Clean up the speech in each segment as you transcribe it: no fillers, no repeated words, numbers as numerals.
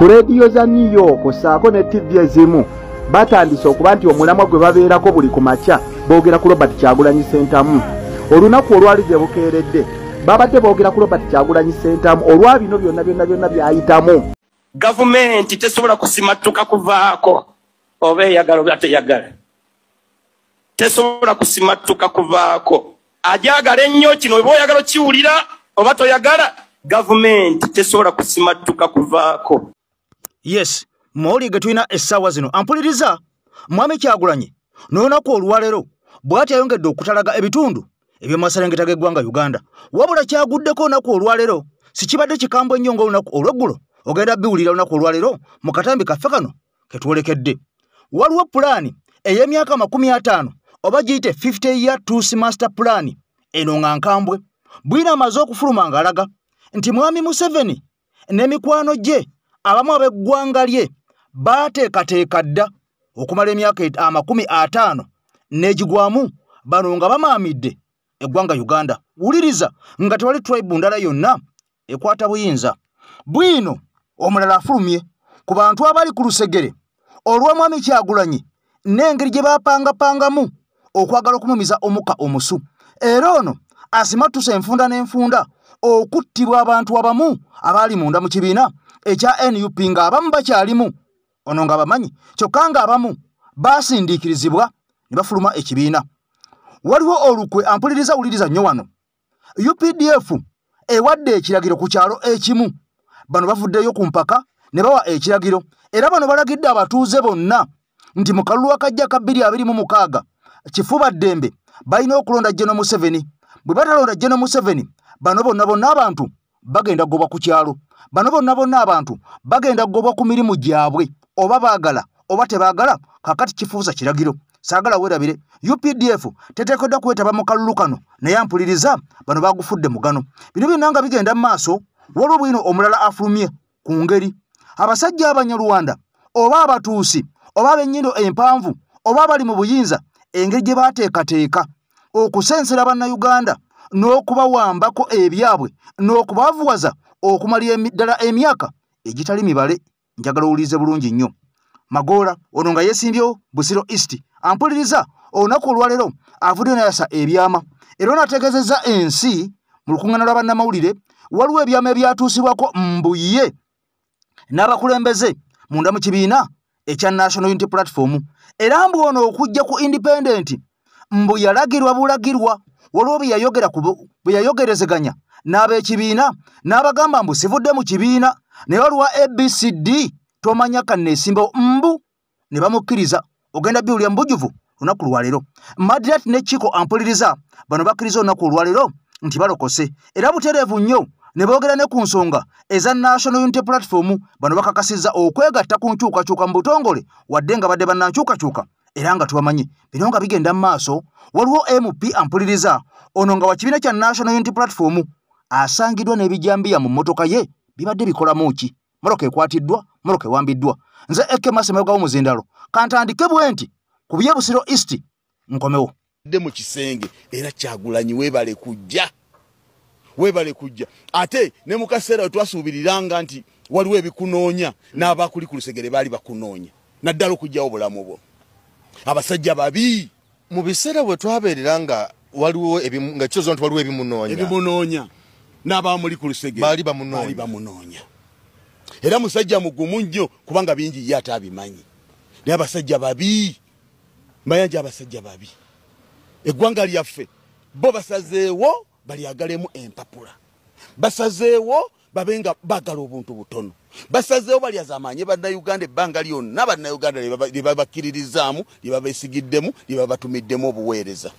ku radio za New York saako ne TV ezimu batandise okuba nti omulamwa gwe babeerako buli ku makya boogera ku Robert Kyagulanyi Ssentamu. Olunaku olwali gye bukeeredde babadde boogera ku Robert Kyagulanyi Ssentamu olwa bino byonna byayitamu. Gavumenti tesobola kusimatuka kuvaako oba eyagala oba teyagala. Tesobola kusimatuka kuvaako. Ajagala ennyo kino oba oyagala okiwulira oba toyagala. Gavumenti tesobola kusimatuka kuvaako. Yes, mawulire ge tulina essaawa zino ampuliriza Mwami Kyagulanyi n'olunaku olwaleero bw'ati ayongedde okutalaga ebitundu eby'amaserengeta g'eggwanga Uganda. Wabula kyaguddeko olunaku olwaleero si kibadde kikambwe ennyo ng'olunaku olw'eggulo. Ogenda biwulira olunaku olwaleero mu katambi kaffe kano ke twolekedde. Waliwo pulaani ey'emyaka 50 oba giyite 50-year Tusi Master Plan eno nga nkambwe bwina amaze okufuluma ng'alaga nti Mwami Museveni n'emikwano gye abamu ab'eggwanga lye baateekateeka dda okumala emyaka 50 n'egigwamu bano nga bamaamidde eggwanga Uganda. Wuliriza nga tewali tribe ndala yonna ekwata buyinza. Bwino omulala afulumye ku bantu abali ku lusegere olwa Mwami Kyagulanyi n'engeri gye baapangapangamu okwagala okumumiza omuka omusu. Era ono asimatuse enfunda n'enfunda okuttibwa abantu abamu abali munda mu kibiina ekya NUP nga abamu bakyalimu ono nga bamanyi kyokka nga abamu baasindiikirizibwa ne bafuluma ekibiina. Waliwo olukwe ampuliriza wuliriza nnyo wano. UPDF ewadde ekiragiro ku kyalo ekimu bano bavuddeyo ku mpaka ne bawa ekiragiro era bano balagidde abatuuze bonna nti mu kalulu akajja ka 2026 kifuba ddembe balina okulonda General Museveni. Bwe batalonda General Museveni bano bonna abantu bagenda gobwa ku kyalo. Bano bonna abantu bagenda gobwa ku mirimu gyabwe oba baagala oba tebaagala. Kakati kifuusa kiragiro saagala weerabire. UPDF teteekeddwa kwetaba mu kalulu kano naye ampuliriza bano bagufudde mugano. Bino byonna nga bigenda mu maaso waliwo bwino omulala afulumye ku ngeri abasajja abanyarwanda oba abatuusi oba ab'ennyindo empanvu oba abali mu buyinza engeri gye baateekateeka okusensera bannayuganda n'okubawambako ebyabwe n'okubavuwaza okumala ddala emyaka egitali mibale. Njagala owulize bulungi nnyo. Magoola ono nga yeesimbyewo Busiro East ampuliriza olunaku olwaleero avudde n'ayasa ebyama era onategeezezza ensi mu lukuŋŋaana lwa bannamawulire waliwo ebyama ebyatuusibwako mbuye n'abakulembeze munda mu kibiina ekya National Unity Platform. Era mbu ono okujja ku independent mbu yalagirwa bulagirwa waliwo bwe yayogerezeganya n'ab'ekibiina n'abagamba mbu sivudde mu kibiina ne waliwo ABCD tomanya kanneesimbawo mbu ne bamukkiriza. Ogenda biwulira mbujuvu lunaku lwaleero. Madirat ne Chiko ampuliriza bano bakkiriza olunaku olwaleero nti balokose era butereevu nnyo ne boogera ne ku nsonga eza National Unity Platform. Bano bakakasizza okwegatta ku nkyukakyuka mu butongole wadde nga badde bannankyukakyuka era nga tubamanyi bino nga bigenda mu maaso. Waliwo MP ampuliriza ono nga wa kibiina kya National Unity Platform asangiddwa n'ebijambiya mu mmotoka ye bibadde bikolamu ki. Moroka ekwatiddwa, Moroka ewambiddwa. Nze Eke Masemegawo Muzindalo kantandike bwe nti ku bye Busiro East nkomewo de mu kisenge era Kyagulanyi weebale kujja ate ne mu kaseera twasuubiriranga nti waliwo ebikunoonya n'abakuli ku lusegere baali bakunoonya naddala okujjawo obulamu bwo. Abasajja babi mu biseera bwe twabeerera nga waliwo nga kizo nti waliwo ebimunoonya n'abamuli ku lusegere baali bamunoonya. Era musajja mugumu nnyo kubanga bingi ye atabimanyi. Naye abasajja babi mayanja abasajja babi eggwanga lyaffe bo basazeewo balyagalemu empapula. Basazeewo babenga bagala obuntu butono. Basazeewo balyaza amaanyi bannayuganda ebbanga lyonna bannayuganda lye babakkiririzaamu lye babeesigiddemu lye babatumiddemu obuweereza.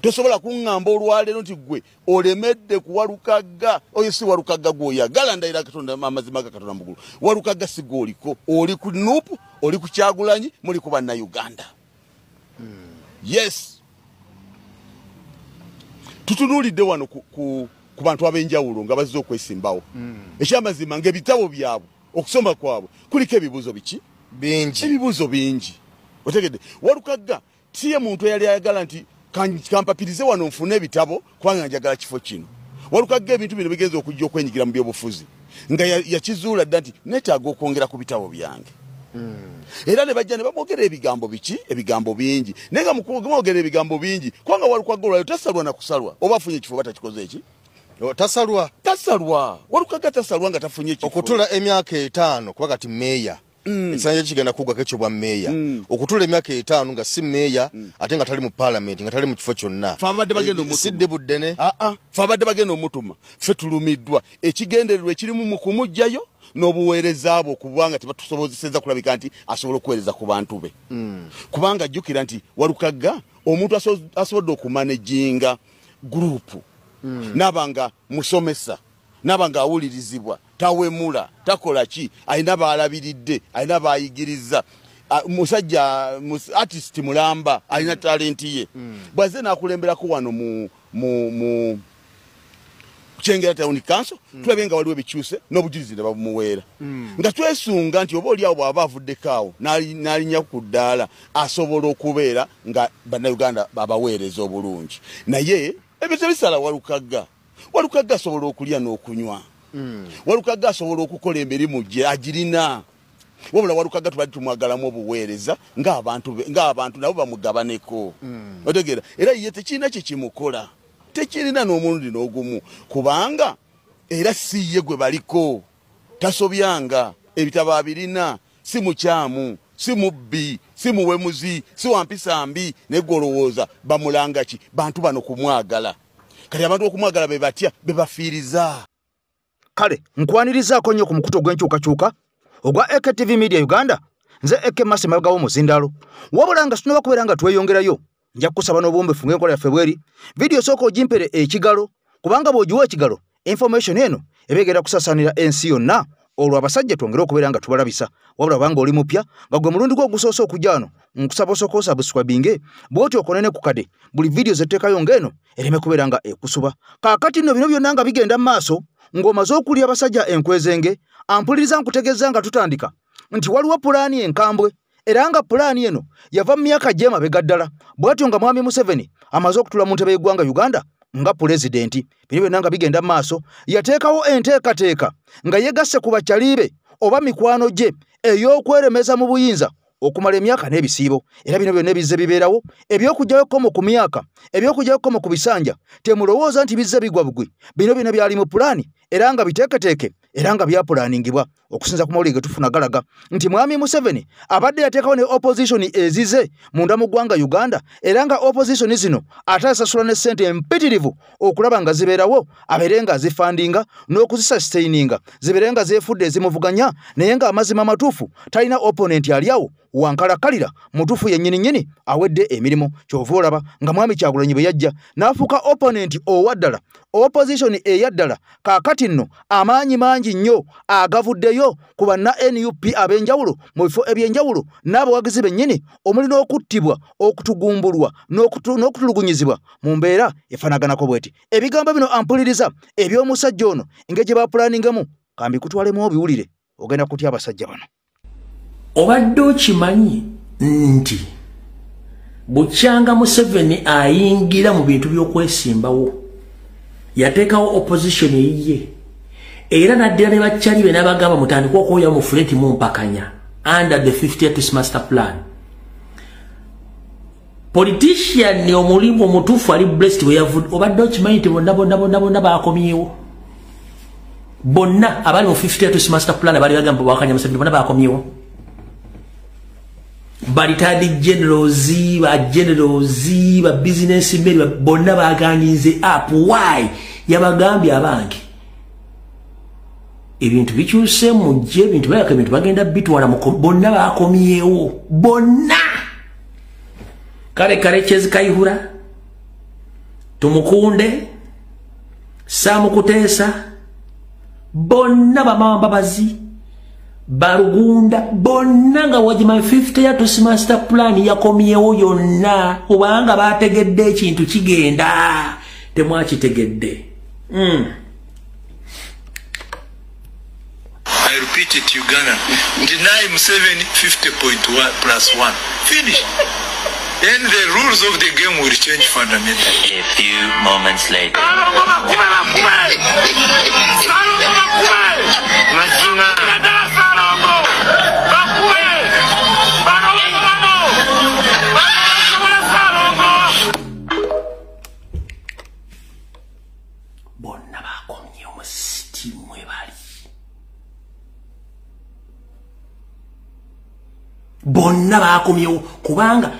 Tosobola kuŋŋamba olwaleero nti gwe olemedde ku Walukagga. Oyo si Walukagga gw'oyagala ndayira Katonda amazima ga Katonda mugulu. Walukagga si gw'oliko. Oli ku Nuupu, oli ku Kyagulanyi, muli ku bannayuganda. Yes. Tutunuulidde wano ku bantu ab'enjawulo nga bazze okwesimbawo. Ekyamazima ng'ebitabo byabwe okusoma kwabwe kuliko ebibuuzo biki? Bingi. Ebibuuzo bingi. Otegedde Walukagga tiye muntu eyali ayagala nti kampapirize wano nfune ebitabo kubanga njagala kifo kino. Walukagga ebintu bino bigenze okujja okwenyigira mu byobufuzi. nga yakizuula dda nti neetaaga okwongera ku bitabo byange. Era ne bajja ne bamwogera ebigambo bingi naye nga mwogera ebigambo bingi kubanga Walukagga olwayo tasalwa na kusalwa oba afunye ekifo batakikoze eki tasalwa Walukagga tasalwa nga tafunye ekifo okutula emyaka 5 kuba kati meeya ekisanja kigenda kuggwako ekyo bwa meeya okutula emyaka 5 nga si meeya ate nga tali mu parliament nga tali mu kifo kyonna sidde buddene fe abadde bagenda omutuma ffe tulumiddwa ekigendererwa ekirimu mu kumugjayo n'obuweereza abo kubanga tebatusobozeseza kulabika nti asobola okuweereza ku bantu be kubanga jjukira nti Walukagga omuntu asobodde okumanejinga gurupu nabanga musomesa nabanga awulirizibwa tawemula takola ki alina baalabiridde alina bayigiriza musajja artist mulamba alina talenti ye bwaze nakulemberako wano mu Chengera Town Council tulabye nga waliwo ebikyuse n'obujulizi ne babumuweera nga twesunga nti oba oli awo bw'aba avuddekaawo n'alinya ku ddaala asobola okubeera nga bannayuganda babaweereza obulungi naye ebyo tebisala Walukagga asobola okulya n'okunywa Walukagga asobola okukola emirimu gye agirina wabula Walukagga tubadde tumwagalamu obuweereza ng'abantu nabo bamugabaneko otegeera era ye tekirina kye kimukola tekirina n'omulundi n'ogumu kubanga era si ye gwe baliko tasobyanga ebitabo abirina si mukyamu si mubbi si muwemuzi si wampisa mbi negolowooza bamulanga ki bantu bano kumwagala kati abantu okumwagala be batya be bafiiriza kale nkwanirizaako nnyo ku mukuto gw'enkyukakyuka ogwa AKTV Media Uganda nze Eke Mase Mabgawo Muzindalo wabula nga sinaba kubeera nga tweyongerayo nja kusaba n'obwombefu ng'enkola yaffe bweri vidiyo sooka ogimpere ekigalo kubanga bw'ogiwa ekigalo information eno ebeegera kusasaanira ensi yonna olwo abasajja twongere okubeera nga tubalabisa wabula banga oli mupya nga gwe mulundi gwo ogusoose okujja wano nkusaba osooka osubscribinge bw'oti okonene ku kade buli vidiyo zetteekayo ng'eno ereme kubeera nga ekusuba kaakati nno bino byonna nga bigenda mu maaso ng'omaze okulya abasajja enkwezenge ampuliriza nkutegeeza nga tutandika nti waliwo pulaani enkambwe era nga pulaani eno yava mu myaka gy'emabega ddala bw'atyo nga mwami Museveni amaze okutula mu ntebe y'eggwanga Uganda nga pulezidenti bino byonna nga bigenda mu maaso yateekawo enteekateeka nga yegasse ku bakyaliibe oba mikwano gye ey'okweremeza mu buyinza okumala emyaka n'ebisiibo era bino byonna bizze bibeerawo eby'okugyayo ekkomo ku myaka eby'okugyayo ekkomo ku bisanja temulowooza nti bizze bigwa bugwi bino byonna byali mu pulaani era nga biteeketeeke era nga byapulaaningibwa okusinza ku mawulire ge tufuna galaga nti mwami Museveni abadde yateekawo ne opposition ezize munda mu ggwanga Uganda era nga opposition zino ate asasula ne ssente empitirivu okulaba nga zibeerawo abeere nga azifandinga n'okuzisustaininga zibeere nga zeefudde ezimuvuganya naye nga amazima matuufu talina opponent ali awo wankalakalira mutuufu yennyini awedde emirimu kyova olaba nga mwami Kyagulanyi bwe yajja n'afuuka opponent owaddala opposition eyaddala kaakati nno amaanyi mangi nnyo agavuddeyo ku banna NUP ab'enjawulo mu bifo eby'enjawulo n'abawagizi bennyini omuli n'okuttibwa okutugumbulwa n'okutulugunyizibwa mu mbeera efaanaganako bweti ebigambo bino ampuliriza eby'omusajja ono engeri gye bapulaningamu kambi kutwalemu obiwulire ogenda kutya abasajja bano obadde okimanyi nti bukyanga Museveni ayingira mu bintu by'okwesimbawo yateekawo opposition eyiye era naddira ne bakyali be n'abagamba mutandika okwoya mu fuleti mu mpakanya under the 50th master plan politician ne omulimu omutuufu ali blessed bwe yavudde obadde okimanyi nti bonna baakomyewo bonna abali mu 50th master plan abali bagamba bwakanya Museveni bonna baakomyewo retired generals ba business men bonna baganyize up why yabagambye abange ebintu bikyuse mujje ebintu bayaka ebintu bagenda bitwala bonna bakomyewo bonna kale Kyezikayihura Tumukunde Samukuteesa bonna bamama babazi Barugunda bonna nga wajima 50th master plan yakomyewo yonna kubanga bategedde ekintu kigenda temwakitegedde I repeat it, Uganda. Deny Museveni 50.1+1. Finish. Then the rules of the game will change fundamentally. A few moments later. just mwe bali bonna bakomyewo kubanga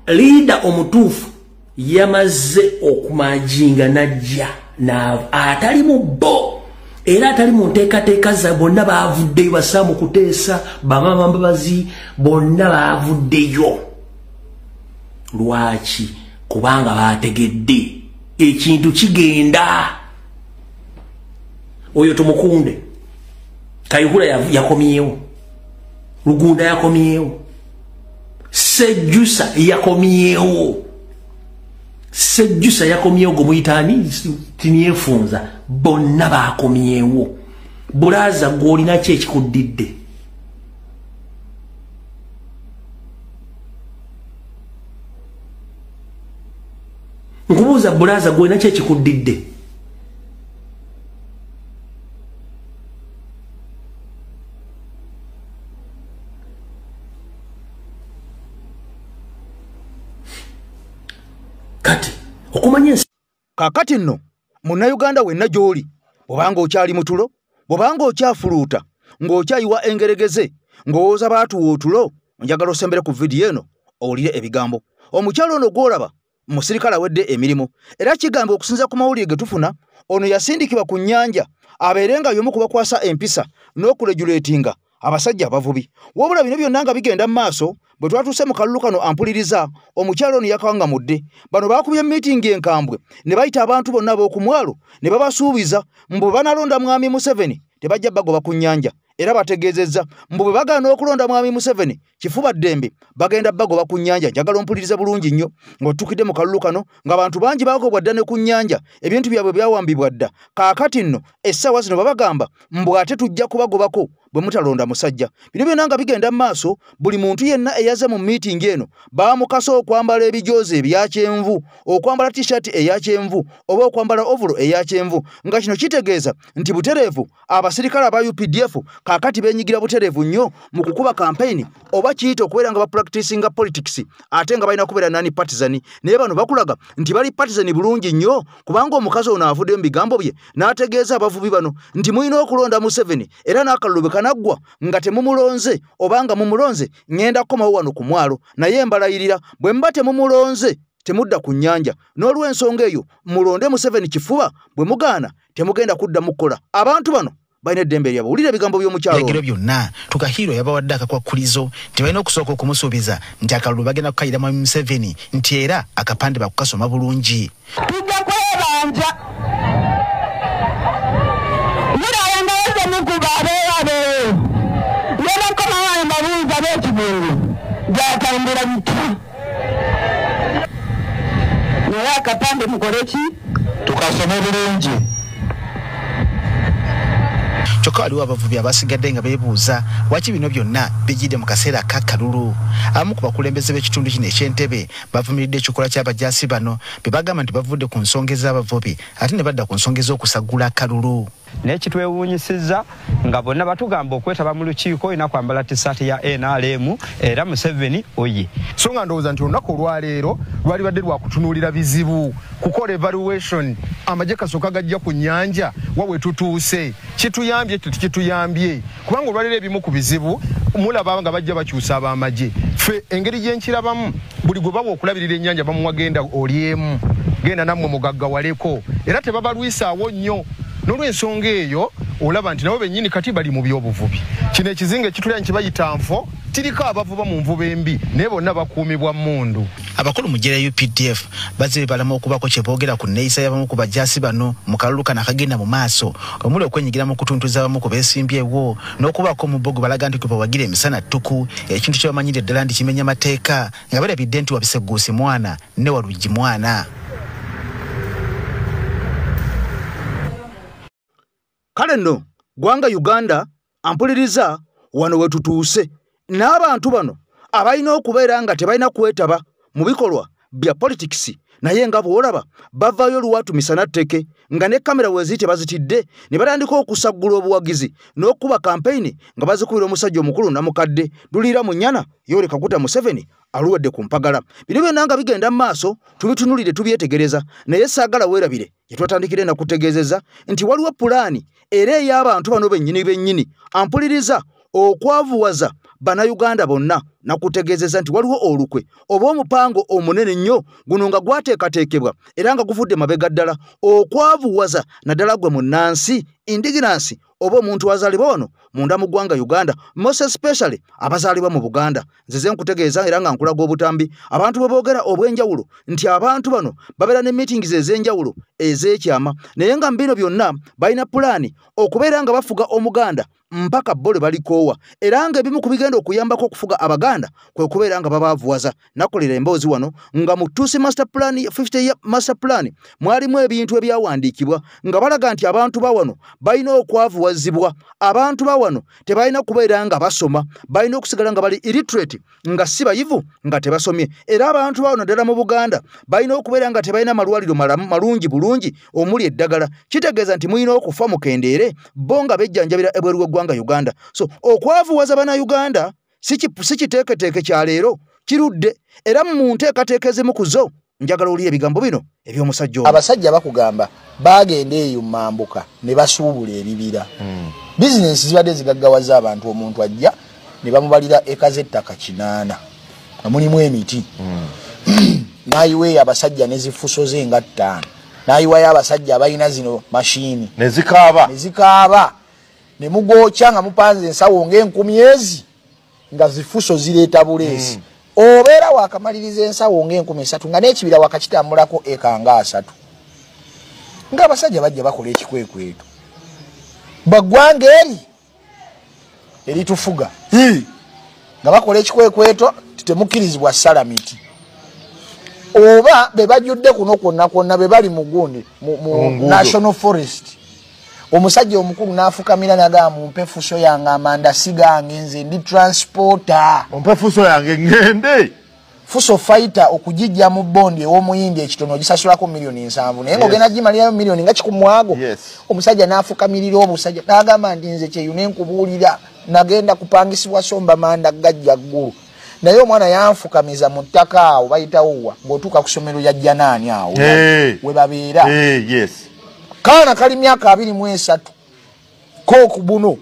leader omutuufu yamaze okumajinga najja na atali mu bo era atali mu nteekateeka za bonna baavuddeyo basaamu kuteesa bamama mbabazi bonna baavuddeyo lwaki kubanga baategedde ekintu kigenda oyo tumukunde Kayihura yakomyewo Rugunda yakomyewo Sejjusa yakomyewo gomuyitani tinyefunza bonna bakomyewo bulaza gwolina ki ekikuddidde nkubuuza bulaza gwolina ki ekikuddidde kakati nno Munnayuganda wenna gy'oli bw'obanga okyali mutulo bw'obanga okyafuluuta ng'okyayiwa engeregeze ng'owooza baatuwa otulo njagala osembere ku vidiyo eno owulire ebigambo omukyalo ono gw'olaba musirikale awedde emirimu era kigambo okusinza ku mawulire ge tufuna ono yasindikibwa ku nnyanja abeerenga y'omu kubakwasa empisa n'okulejuleetinga abasajja abavubi wabula bino byonna nga bigenda mu maaso bwe twatuuse mu kalulu kano ampuliriza omukyalo ono yakawangamudde bano baakubye miitingi enkambwe ne bayita abantu bonna ab'okumwalo ne babasuubiza mbu bwe banalonda mwami Museveni tebajja bagoba ku nnyanja era bategeezezza mbu bwe bagaana okulonda mwami Museveni kifuba ddembe bagenda bagoba ku nnyanja njagala ompuliriza bulungi nnyo ng'otukidde mu kalulu kano ng'abantu bangi bagobwa dda ne ku nnyanja ebintu byabwe byawambibwa dda kaakati nno essaawa zino babagamba mbu ate tujja kubagobako bwe mutalonda musajja bino byonna nga bigenda mu maaso buli muntu yenna eyaze mu miitingi eno baamukasa okwambala ebijoozi ebya kyenvu okwambala t-shirt eya kyenvu oba okwambala ovulo eya kyenvu nga kino kitegeeza nti butereevu abasirikale aba UPDF kaakati beenyigira butereevu nnyo mu kukuba kampeyini oba kiyita okubeera nga bapracticinga politics ate nga balina kubeera nani partisan naye bano bakulaga nti bali partisan bulungi nnyo kubanga omukazi ono avuddeyo mu bigambo bye n'ategeeza abavubi bano nti mulina okulonda Museveni era n'akalulu naggwa nga temumulonze obanga mumulonze ngenda komawo wano ku mwalo naye embalayirira bwe mba temumulonze temudda ku nnyanja n'olw'ensonga eyo mulonde Museveni kifuba bwe mugaana temugenda kudda mukola abantu bano balina eddembe lyabwe wulira ebigambo by'omukyalo ebigero byonna Tukahiro yabawadde akakwakulizo tebalina okusooka okumusuubiza nti akalulu bagenda kukayira mwami Museveni nti era akapande bakukasoma bulungi tujja kwebanja byatambula bitu naye akapande mukoleki tukasome bulungi kyokka waliwo abavubi abasigadde nga beebuuza waki bino byonna bijjidde mu kaseera kakalulu abamu ku bakulembeze b'ekitundu kino eky'Entebbe bavumiridde ekikola ky'abajaasi bano be bagamba nti bavudde ku nsonga ez'abavubi ate ne badda ku nsonga ez'okusagula akalulu n'ekitwewuunyisizza nga bonna batugamba okwetaba mu lukiiko olina kwambala tisaati ya NRM era Museveni oye so nga ndowooza nti olunaku olwaleero lwali badde lwa kutunuulira bizibu kukola evaluation amagye kasooka gajja ku nnyanja wawe tutuuse kituyambye tikituyambye kubanga olwaleero ebimu ku bizibu mulaba nga bajja bakyusa ab'amagye ffe engeri gyenkirabamu buli gwe baba okulabirira ennyanja bamuwa genda olyemu genda nammwe mugaggawaleko era tebabalwisaawo nnyo n'olw'ensonga eyo olaba nti nabo bennyini kati bali mu by'obuvubi kino ekizinga ekitulya nkibayita nfo tiriko abavuba mu nvuba embi naye bonna bakuumibwa mmundu abakulu mu ggye lya UPDF bazze balamu okubako kye boogera ku nneeyisa y'abamu ku bajaasi bano mu kalulu kano akagenda mu maaso omuli okwenyigira mu kutuntuza abamu ku beesimbyewo n'okubaako mu bbogo balaga nti kwe bawagira emisana ttuku ekintu kye bamanyire ddala nti kimenya mateeka nga balabidde nti Wabiseguusi mwana ne Waluggi mwana kale nno gwanga Uganda ampuliriza wano wetutuuse n'abantu bano abalina okubeera nga tebalina kwetaba mu bikolwa bya politics naye nga bw'olaba bavaayo luwatu misana tteke nga ne kamera weziyite bazitidde ne batandika okusaggula obuwagizi n'okuba kampeyini nga bazikubira omusajja omukulu namukadde Duliira Munyana Yoweri Kaguta Museveni aluwedde ku mpagala. Bino byonna nga bigenda mu maaso tubitunulire tubyetegereza naye saagala weerabire gye twatandikire na kutegeezeza nti waliwo pulaani era ey'abantu bano bennyini ampuliriza okwavuwaza Bannayuganda bonna na kutegeezeza nti waliwo olukwe oba omupango omunene nnyo guno nga gwateekateekebwa era nga guvudde mabega ddala okwavuwaza naddala gwe munnansi indigenansi oba omuntu azaalibwa ono munda mu ggwanga Uganda most especially abazaalibwa mu Buganda. Nzize nkutegeeza era nga nkulaga obutambi abantu bwe boogera obw'enjawulo nti abantu bano babeera ne meetings ez'enjawulo ez'ekyama naye nga mbino byonna balina pulaani okubeera nga bafuga Omuganda mpaka bole balikoowa era nga ebimu ku bigenda okuyambako okufuga Abaganda kwe kubeera nga babaavuwaza. Nakolera emboozi wano nga mu Tusi master plan 50 year master plan mwalimu ebintu ebyawandiikibwa nga balaga nti abantu ba wano balina okwavuwazibwa. Abantu ba wano tebalina kubeera nga basoma, balina okusigala nga bali illiterate nga si bayivu nga tebasomye. Era abantu ba wano ddala mu Buganda balina okubeera nga tebalina malwaliro malungi bulungi omuli eddagala. Kitegeeza nti mulina okufa mukendeere bo nga bejjanjabira ebweru w'eggwanga Uganda. So okwavuwaza Bannayuganda si kiteeketeeke kya leero kirudde era mu nteekateeka ezimu ku zo njagala oli ebigambo bino eby'omusajja ono. Abasajja bakugamba bagenda eyo mambuka ne basuubula ebibira. Bizinensi zibadde zigaggawaza abantu, omuntu ajja ne bamubalira eka z'ettaka 8 nga mulimu emiti. Nayiwe abasajja ne zifuso ze nga 5. Nayiwayo abasajja abalina zino mashini ne zikaaba ne mugoocha nga mupanze ensawo ng'enkumyezi nga zifuso zireeta buleesi. Obeera wakamaliriza ensawo ng'enkumi 3 nga n'ekibira wakakitambulako eka nga 3. Nga abasajja bajja bakola ekikwekweto baggwanga eritufuga nga bakola ekikwekweto temukirizibwa salamiti oba be bajjudde kuno kwonna be bali mu gundi mu National Forest. Omusajja omukulu n'afukamira naga mumpe fuso yange amanda sigange nze ndi transporter. Ompe fuso yange ngende. Fuso fighter okujijja mu bondi ew'omuyindi ekitono gisasulako milioni 7 naye ng'ogenda gimalirayo milioni nga 10. Omusajja n'afukamirira obusajja n'agamba nti nze kyeyo nenkubuulira nagenda kupangisibwa somba manda gajja ggulu. Naye omwana yanfukamiza mu ttaka awo bayitawo ng'otuuka ku ssomero yajja naani awo we babeera. Kaana kali myaka 23 koku buno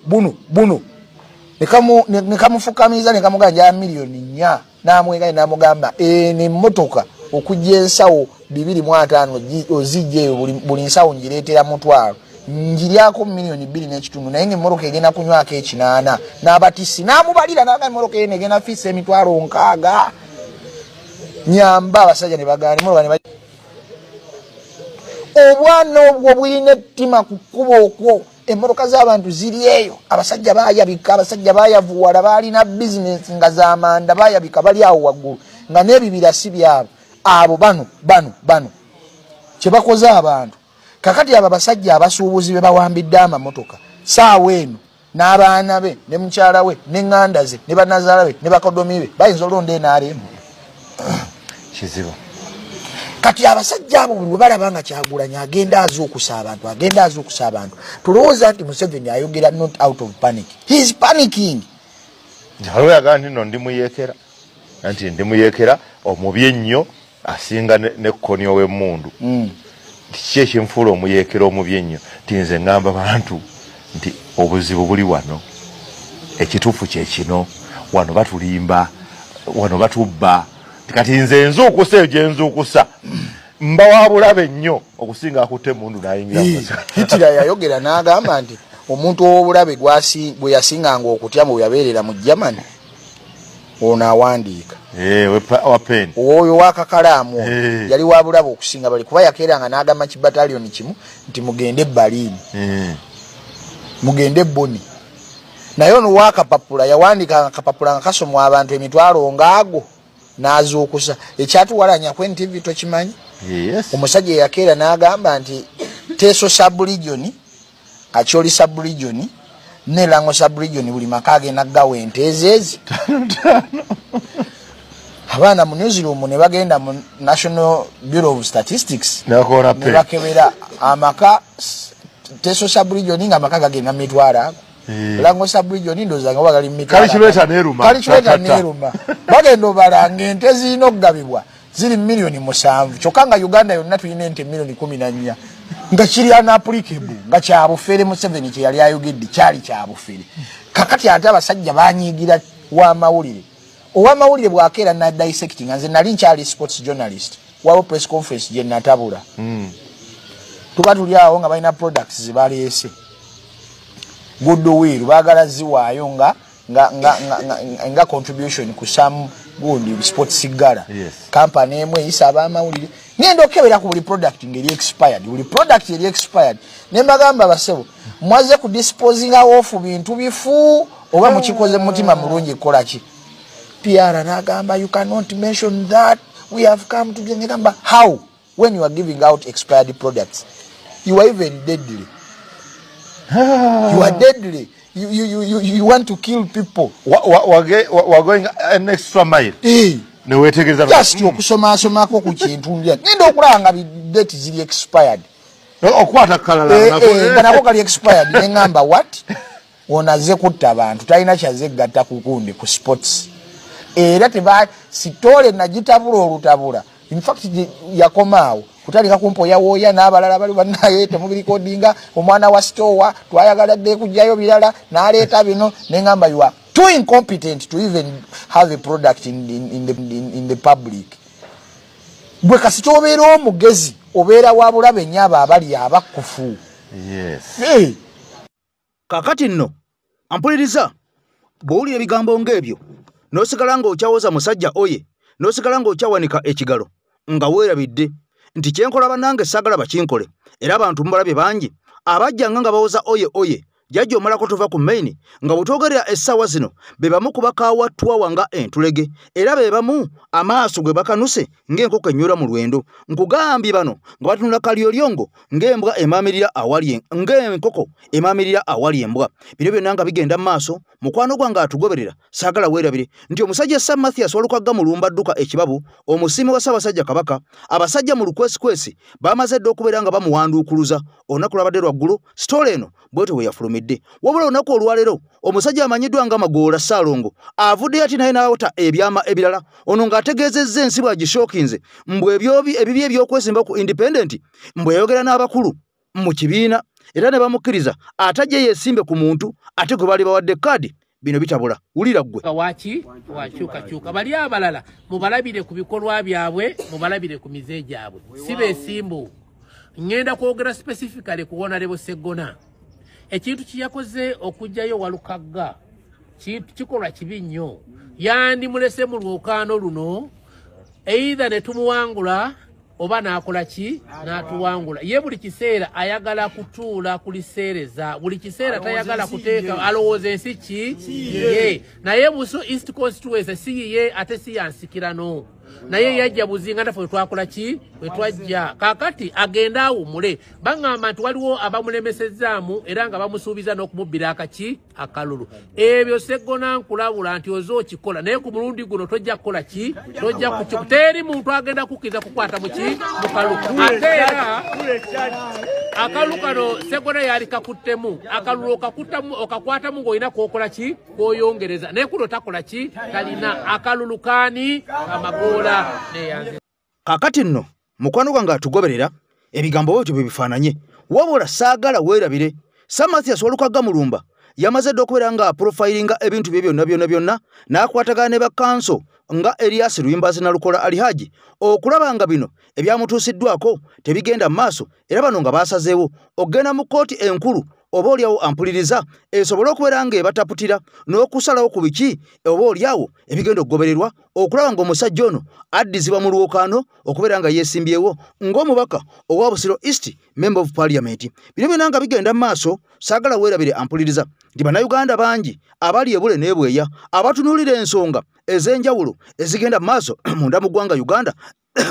nekamufukamiza nekamuganja milioni 4 namwegaye namugamba ne mmotoka okujja ensawo 2.5 ozijje buli nsawo njireetera mutwalo njiryako milioni 2.5 naye ng'emmoroka egenda kunywako 8 n'abatisi namubalira naga emmoroka eno egenda fiisa emitwalo 6 nyamba abasajja ne bagaana obwana obwo bwine ttima ku kkubo okwo emmoroka z'abantu ziri eyo. Abasajja bayabika, abasajja bayavuwala balina bizinesi nga z'amanda bayabika bali awo waggulu nga n'ebibira si byabo. Abo bano kye bakoze abantu kakati abo abasajja abasuubuzi be bawambidde amamotoka saawa eno n'abaana be ne mukyala we ne ŋŋanda ze ne bannazaala be ne bakodomi be bayinza olonda enaalimu kizibu. Kati abasajja abo bwe balaba nga Kyagulanyi agenda azuukusa abantu tulowooza nti Museveni ayogera not out of panic. He is panicking. Njalo yaga nti ndi muyekera omubi ennyo asinga ne kkonyo w'emmundu. Kiki ekimfuula omuyekera omubi ennyo nti nze ŋŋamba bantu nti obuzibu buli wano ekituufu kye kino wano batulimba wano batubba kati nze nzuukusa eyo gye nzuukusa mba wa bulabe nnyo okusinga akutte emmundu n'ayingira. Hitler yayogera n'agamba nti omuntu ow'obulabe bwe yasinganga okutya bwe yabeerera mu Germany ono awandiika wapeni oyo wakakalaamu yali wa bulabe okusinga bali kuba yakeeranga n'agamba kibataliyoni kimu nti mugende Berlin mugende Boni naye ono wakapapula yawandiika akapapula nga kasomwa abantu emitwalo ngaago n'azuukusa ekyatuwalanya kwentivi tokimanyi. Omusajja yakeera n'agamba nti Teso sub-region Acholi sub-region ne Lango sub-region buli maka agenda gawa ente ezeezi Abaana mu newsroom ne bagenda mu National Bureau of Statistics ne bakebera amaka Teso Sub-region nga amaka gagenda mitwala Lango Sub-region ndoza nga bagali mitwala Kalichuleta neruma bagenda obalanga ente zino okugabibwa ziri milioni 7 kyokka nga Uganda yonna tulina ente milioni 14 nga kiri unapplicable nga kyabufere mu 7 kye yali ayogedde kyali kyabufere kakati ate abasajja banyigira wa mawulire owa mawulire bwakeera na dissecting nze nali nkyali sports journalist wawo press conference je natabula tuba tuli awo nga balina products zibaleese goodwill bagala ziwaayo nga contribution ku some good sports sigala company emwe isaba amawulire ngendo okebera ku buli product ngeri expired buli product eri expired ne magamba basebo mwaze ku disposing off bintu bifu oba mukikoze mutima mulungi kola ki PR nagamba you cannot mention that we have come to the how when you are giving out expired products you are even deadly you are deadly you want to kill people we're going an extra mile ne wetegeza just okusoma ko ku kintu ngendo okulanga date zili expired okwata kalala nako kali expired ne ngamba what onaze kutta abantu talina kyaze gatta kukundi ku sports era teba sitole nagitabula olutabula in fact yakomaawo kutalika kumpo yawoya n'abalala bali bannaye temubiri kodinga omwana wa store twayagala de kujjayo bilala n'aleeta bino nengamba you are too incompetent to even have a product in the public bwe kasito obeera omugezi obeera wabulabe nnyaba abali abakufu yes kakati nno ampuliriza bw'owulira ebigambo ng'ebyo n'osigala ng'okyawoza musajja oye n'osigala ng'okyawanika ekigalo nga weerabidde nti kyenkola bannange saagala bakinkole era abantu mubalabye bangi abajjanga nga bawoza oye jajja omalako tova ku maini nga bwetwogerera essaawa zino be bamu ku bakaawattwa wanga entulege era be bamu amaaso gwe bakanuse ng'enkoko ennyula mu lwendo nkugambye bano nga batunula kalyolyongo ng'embwa emaamirira awali ng'enkoko emaamirira awali embwa bino byonna nga bigenda mu maaso mukwano gwange atugoberera saagala weerabire nti omusajja Sam Mathias walukagga mu lumbadduka ekibabu omusiimi wa Ssaabasajja Kabaka abasajja mu lukwesikwesi bamaze dde okubeera nga bamuwanduukuluza olunaku lwabadde lwaggulu sitole eno bwetyo bwe yafulumidde wabula olunaku olwaleero omusajja amanyiddwa nga Magoola Ssaalongo avuddeyo ati naye n'awota ebyama ebirala ono ng'ategeezezza ensi bw'agishookinze mbwe ebibi ebyokwesimba ku independent mbwe yayogera n'abakulu mu kibiina era ne bamukkiriza atajje yeesimbe ku muntu ate gwe baali bawadde kaadi bino bitabula wulira ggwe wakyukakyuka bali abalala mubalabire ku bikolwa byabwe mubalabire ku mize gyabwe si beesimbu ngenda kwogera specifically kuwona lebo Sseggona ekintu kiyakoze okujjayo walukagga kikolwa kibi nnyo yandimulese mu lwokaano luno either ne tumuwangula oba n'akola ki n'atuwangula ye buli kiseera ayagala kutuula kuliseereza buli kiseera tayagala kuteeka alowooza ensi ki ye naye Buso East Constituency si ye ate si yansikirano naye yajja buzinga ndafe twakola ki wetwajja kakati agenda awumule baŋŋamba nti waliwo abamulemesezaamu era nga bamusuubiza n'okumubbira akaki akalulu ebyo Sseggona nkulabula nti oza okikola naye ku mulundi guno tojja kukola ki tojja kukikola teri muntu agenda kukkiriza kukwata mu ki mu kaluku ate era akalu kano Sseggona yali kakuttemu akalulu okakwatamu ng'olina kwokola ki kwoyongereza naye kuno takola ki talina akalulu kaani Amagoola kakati nno mukwano gwange atugoberera ebigambo bwetyo bye bifaananye wabula saagala weerabire Sam Mathias walukagga mulumba yamaze dde okubeera nga aprofilinga ebintu bye byonna n'akwatagana ne bakanso nga Elias Luyimbazi na Lukola Alihaji okulaba nga bino ebyamutuusiddwako tebigenda mu maaso era bano nga baasazeewo okgenda mu kkooti enkulu oba oliawo ampuliriza esobole okubeera nga ebataputira n'okusalawo ku biki oba oliawo ebigenda okugobererwa okulaba ng'omusajja ono addizibwa mu lwokaano okubeera nga yeesimbyewo ng'omubaka owa Busiro East Member of Parliament bino byonna nga bigenda mu maaso saagala weerabire ampuliriza nti bannayuganda bangi abali ebule n'ebweya abatunuulira ensonga ez'enjawulo ezigenda mu maaso munda mu ggwanga Uganda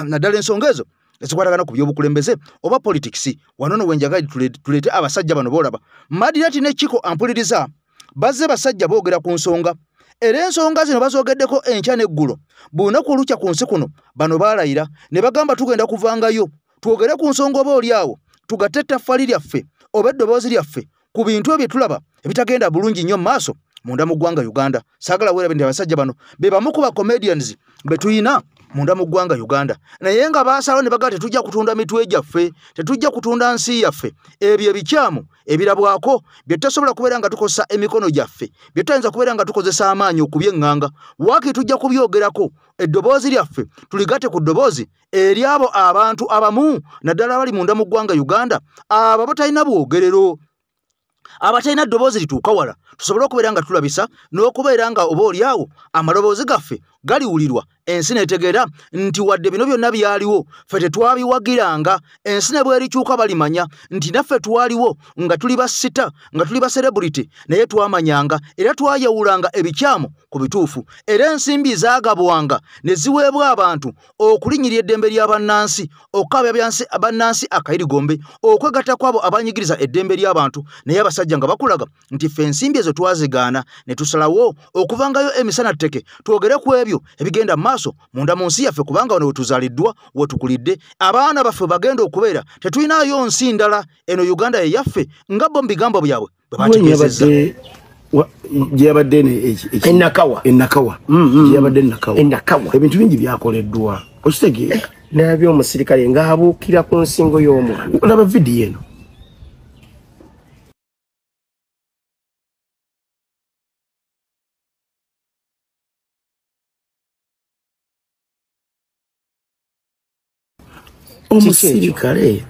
naddala ensonga ezo ezikwatagana ku byobukulembeze oba politics wanono wenjagali tulete abasajja bano boolaba Madirat ne Chiko ampuliriza bazze basajja boogera ku nsonga era ensonga zino bazogeddeko enkya n'eggulo bunaku olukya ku nsi kuno bano baalayira ne bagamba tugenda kuvangayo twogere ku nsonga oba oli awo tugatte ettaffaali lyaffe oba eddoboozi lyaffe ku bintu ebyo tulaba ebitagenda bulungi nnyo mu maaso munda mu ggwanga Uganda. Saagala weerabe nti abasajja bano be bamu ku comedians be tuyina munda mu ggwanga Uganda, naye nga baasalawo ne bagamba tetujja kutunda mitwe gyaffe, tetujja kutunda nsi yaffe. Ebyo ebikyamu ebirabwako bye tutasobola kubeera nga tukozesa emikono gyaffe, bye tutayinza kubeera nga tukozesa amaanyi okubyeŋŋanga. Waaki tujja kubyogerako eddoboozi lyaffe tuligatte ku ddoboozi eri abo abantu abamu naddala abali munda mu ggwanga Uganda abo batalina bwogerero, abatalina ddoboozi lituuka wala, tusobole okubeera nga tulabisa n'okubeera nga oba oli awo amaloboozi gaffe galiwulirwa, ensi netegeera nti wadde bino byonna byaliwo ffe tetwabiwagiranga, ensi ne bwerikyuka balimanya nti naffe twaliwo nga tuli basita, nga tuli baserebrity, naye twamanyanga era twayawulanga ebikyamu ku bituufu, era ensimbi zaagabwanga ne ziweebwa abantu okulinnyirira eddembe ly'abannansi, okukaba abannansi akayirigombe, okwegatta kwabo abanyigiriza eddembe ly'abantu. Naye abasajja nga bakulaga nti ffe ensimbi ezo twazigaana ne tusalawo okuvangayo emisana tteke twogere ku ebyo ebigenda mu maaso munda mu nsi yaffe, kubanga wano wetuzaaliddwa wetukulidde, abaana baffe bagenda okubeera tetulinayo nsi ndala, eno Uganda ye yaffe nga bo mu bigambo byabwe bwe bategeezezza. Gyeyabadde ennakawa gyeyabadde ennakawa ebintu bingi byakoleddwa okitegeera, nabyo omusirikale ng'abuukira ku nsingo y'omwana. Olaba vidiyo eno omusirikale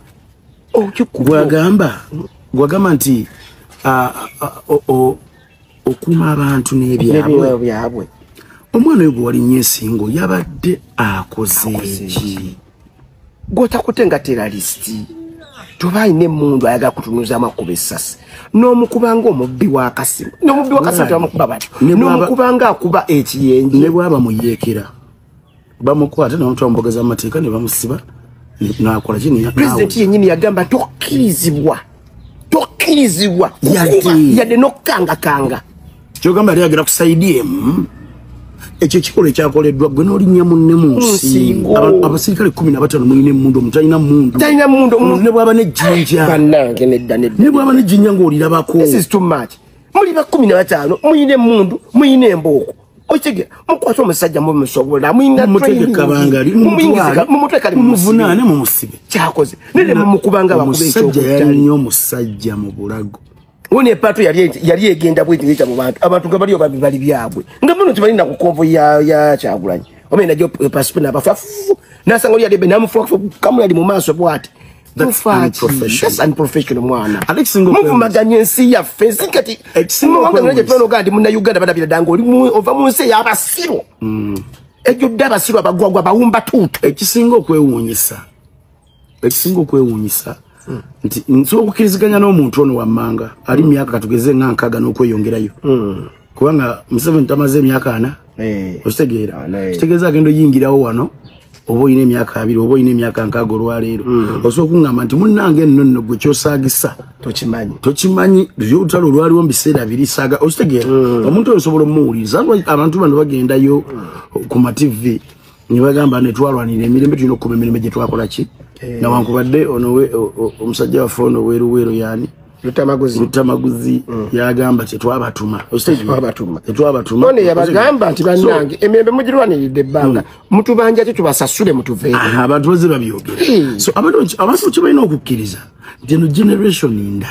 gwagamba nti okuuma abantu n'ebyabwe. Omwana oyo gwe walinnya ensingo yabadde akoze ki? Gw'otakutte nga teralisiti toba alina emmundu ayagala kutunuuzaamu akuba essasi n'omukubanga omubbi w'akasimu, n'omubbi w'akasimu tebamukuba batyo, n'omukubanga akuba ekiyenje. Ne bwaba muyeekera bamukwata n'omuntu bamubogeza mu mateeka ne bamusiba n'akola kini. Pulezidenti yennyini yagamba tokkirizibwa yadde n'okukangakanga. Kyogamba yali ayagala kusaidia emu ekyo ekikola ekyakoleddwa gwe n'olinnya munne mu nsi. Abasirikale 15 mulina emmundu, omuntu talina mmundu ne bw'aba n'ejjinja bannange nedda ne bw'aba n'ejjinja ng'olirabako. Muli ba 15 mulina emmundu, mulina embooko. Okitegera mukwata omusajja mumusobola muyinga mutegeka bangali mumutekali mumuvunaane mumusibe kyakoze nene mumukubanga bakube ekyo. Omusajja yannyo omusajja mu bulago wone epato yali egenda bwetiyita mu bantu abantu nga bali bali byabwe nga muno tebalina ku konvo ya Kyagulanyi omena jo passport n'abafafu nasanga oli yadebe namufuafu kamwe ali mu maaso bwati. That's unprofessional mwana. Alex Singo muvumaganya ensi yaffe zikati simwanga nje twalogandi muna Uganda badabira dango oli ova mu nsi y'abasiru ejo daba siru abagwagwa bawumba tutu. Ekisinga okwewuunyisa nti nsobola okukiriziganya n'omuntu ono wammanga ali myaka katugeze nga nkaaga n'okweyongerayo kubanga Museveni tamaze emyaka 4 okitegeera kitegeeza agenda oyingirawo wano oba oyina emyaka 2 oba oyina emyaka 6 olwaleero osobola okuŋŋamba nti munnange nno gwe kyosaagisa tokimanyi olutalo olwaliwo mu biseera biri saaga okitegeera omuntu oyo osobola omuwuliriza. Abantu bano bagendayo ku mativi ne bagamba ne twalwanira emirembe tulina okukuba emirembe gye twakola ki nawankubadde ono omusajja waffe ono weeruweero yaani Lutamaguzi yagamba tetwabatuma one yabagamba nti bannange emirembe mugirwaniridde ebbanga mutubanja kye tubasasule mutuveeyo. Abantu baze babyogera. So abantu kye balina okukkiriza nti eno generation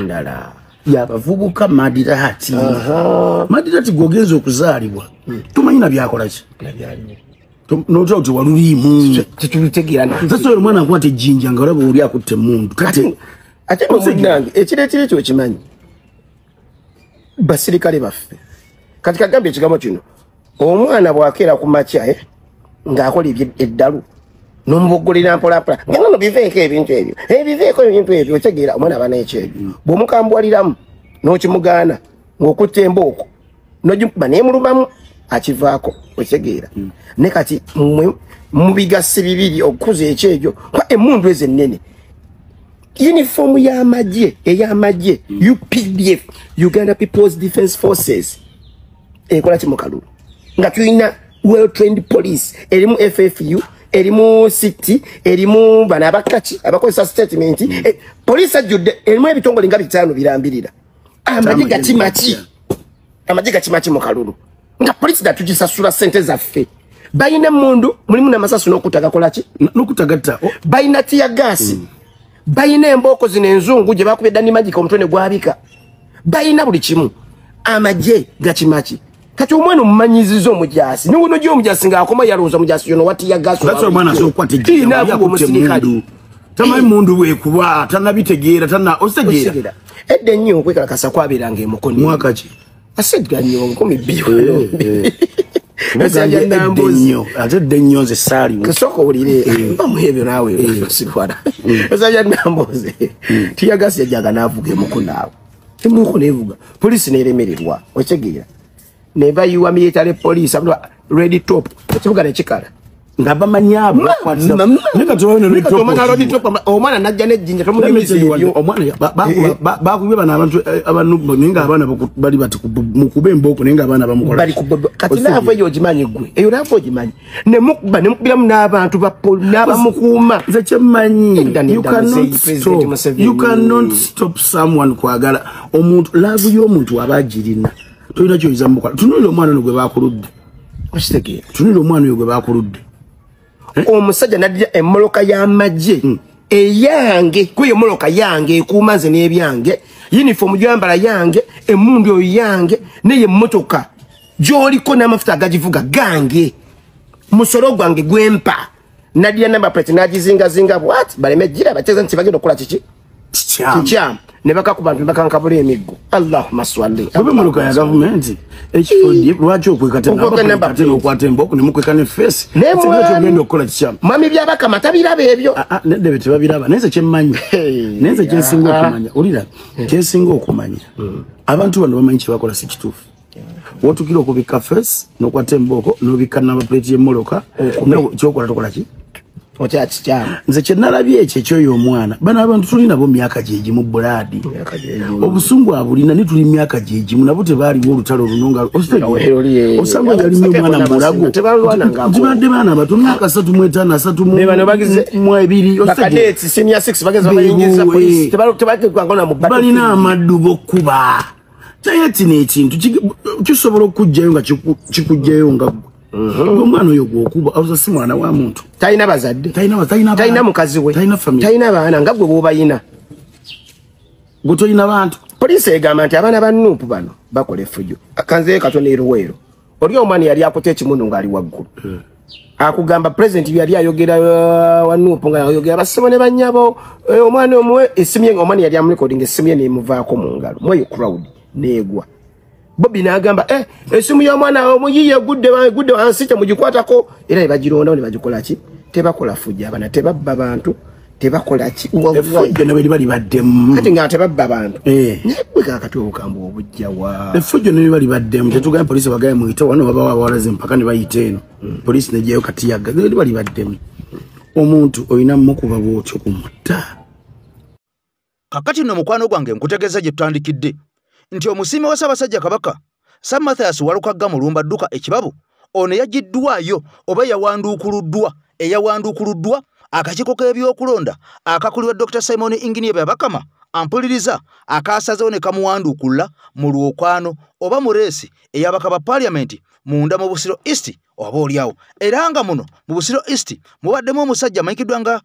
ndala yabavubuka Madirati gwogenza okuzaalibwa tumanyi na byakola ki n'otula kuti waluliimu sasa oyo omwana nkwata ejjinja nga olaba oli akutte emmundu ate munnange ekireetire ekyo okimanyi basirikale baffe kati kagambye ekigambo kino omwana bw'akeera ku makya ng'akola eddalu n'omubogolera mpolampola nga nono biveeko ebintu ebyo otegeera omwana aba n'ekyebyo bw'omukambwaliramu n'okimugaana ng'okutta embooko n'ogikuba neemulumamu akivaako otegeera ne kati mubigase bibiri okukuza ekyebyo emmundu ezo ennene uniform ey'amagye UPDF Uganda People's Defence Forces ekola kimukalulu nga tulina well trained police erimu FFU erimu city erimu bana abakaki abakozesa statement police ajudde erimu ebitongole nga bitano birambirira amajiga kimachi mukalulu nga police datujisasula sente zaffe bayina mundu mulimu na masasu n'okutaga kolaki n'okutagatta bayina tia gasi bayina emboko zino enzungu gye bakubedda ni magika omutone gwabika bayina buli kimu amaje gakimachi kati omwana omumanyizizo omujasi n'uno gye omujasi ng'akoma yalonza omujasi yono watia gasi that's omwana asokwata ejjinja yakumusirikali tamanyi mundu bwekuba tanabitegeera tana osegeera edde nnyo okwekalakasa kwabeeranga emukoni mwaka ki asedga nnyo 10 billion ate denyo ze sali kasoko ulire bamuhebyo nawe sirwada ozaja namboze tiyagasi yajaga navuge mukunawe timuko nevuga police neremererwa ochegira neba yuwa military police abula ready top kivuga nekikala ngaba manyabo bakwatsa nika tubone ready top omwana najja nejinja tomunyimiziyo omwana bakubiba bana abantu ninga abana bali bati mukube mboko ninga abana bamukola bali kubba kati navo yo jimanyi gwe eyo navo jimanyi ne mukuba ne mukubira n'abantu n'aba mukuma ze chemanyi you cannot stop someone kwagala omuntu love yo omuntu abajirina toyina kyo izambuka tunule omwana no gwe bakuludde ositege tunule omwana yo gwe bakuludde omusajja nadya emmoloka y'amagye eyange kuyo moloka yange ekumanze n'ebyange uniform gyambala yange emundu yange neye mmotoka gyoliko n'amafuta agagivuga gange musolo gwange gwempa nadya namba plate nagizingazinga what balemejjira bateza nti bagenda okukola kiki kikyam ne bakakuba nti bakankabula emiggo Allahumma swalli bwe muluka ya government ekifodi lwaki okwekatena okwata emboko ne mukweka ne face ngenda okukola kikyam mami byabaka matabiraba ebyo nedde tebabiraba neze kyemmanyi neze kyensinga okumanya ulira kyensinga okumanya abantu bano bamanyi kyebakola si kituufu wotukira okubika face nokwata emboko nobika n'amapleti y'emmoloka kyokola tokola ki okyaki kyama nze kyenalabye ekyo omwana bana abantu tulina bo myaka gyeji mu buladi obusungu abulina ne tuli myaka gyeji nabo tebaaliwo olutalo olunonga osanga yali mwana mulago tebadde baana bato myaka 3 mu 5 3 mu 2 bakadeti senior 6 bageza bayingiza police tebadde kwangona mu balina amaddu gokkuba tayati n'ekintu kisobola okujjayo nga kikujjayo nga omwana oyo gwokuba awuza si mwana wa muntu talina bazadde talina mukazi we talina baana nga gwe bwobayina gwe tolina bantu poliisi egamba nti abaana ba Nuupu bano bakola effujo akanzeyo katono eruweero oli omwana yali akuta ekimundu ng'ali waggulu akugamba president yali ayogera wa Nuupu nga ayogera basebo ne bannyabo omwana omuwe essimu ye omwana yali amurekodinga essimu ye neemuvaako mu ngalo mweyo crowd neegwa Bobby n'agamba essimu y'omwana omuyiye gudde wansi kyemugikwatako era ebagirondawo ne bagikola ki tebakola fujja abana tebabba bantu tebakola ki effujjo ne bali baddemu kati nga tebabba bantu nebwe kakati obukambwe obujjawa effujjo ne bali baddemu tetugamba poliisi bagaye muyite wano babawa abawalaze mpaka ne bayita eno poliisi nejeyo kati yagga ne bali baddemu omuntu olina mukuba bwotyo kumutta kakati nno mukwano gwange nkutegeeza gye tutandikidde nti omusiimi wa Ssaabasajja Kabaka Sam Mathias Walukagga Mulumba Dduka ekibabu ono yagiddwayo oba eyawanduukuluddwa akakiiko k'ebyokulonda akakulirwa Dr. Simon Engineer Byabakama ampuliriza akaasazewo ne kamuwanduukulla mu lwokwano oba mu reesi ey'abaka ba Parliament munda mu Busiro East oba oliawo era nga muno mu Busiro East mubaddemu omusajja amanyikiddwa nga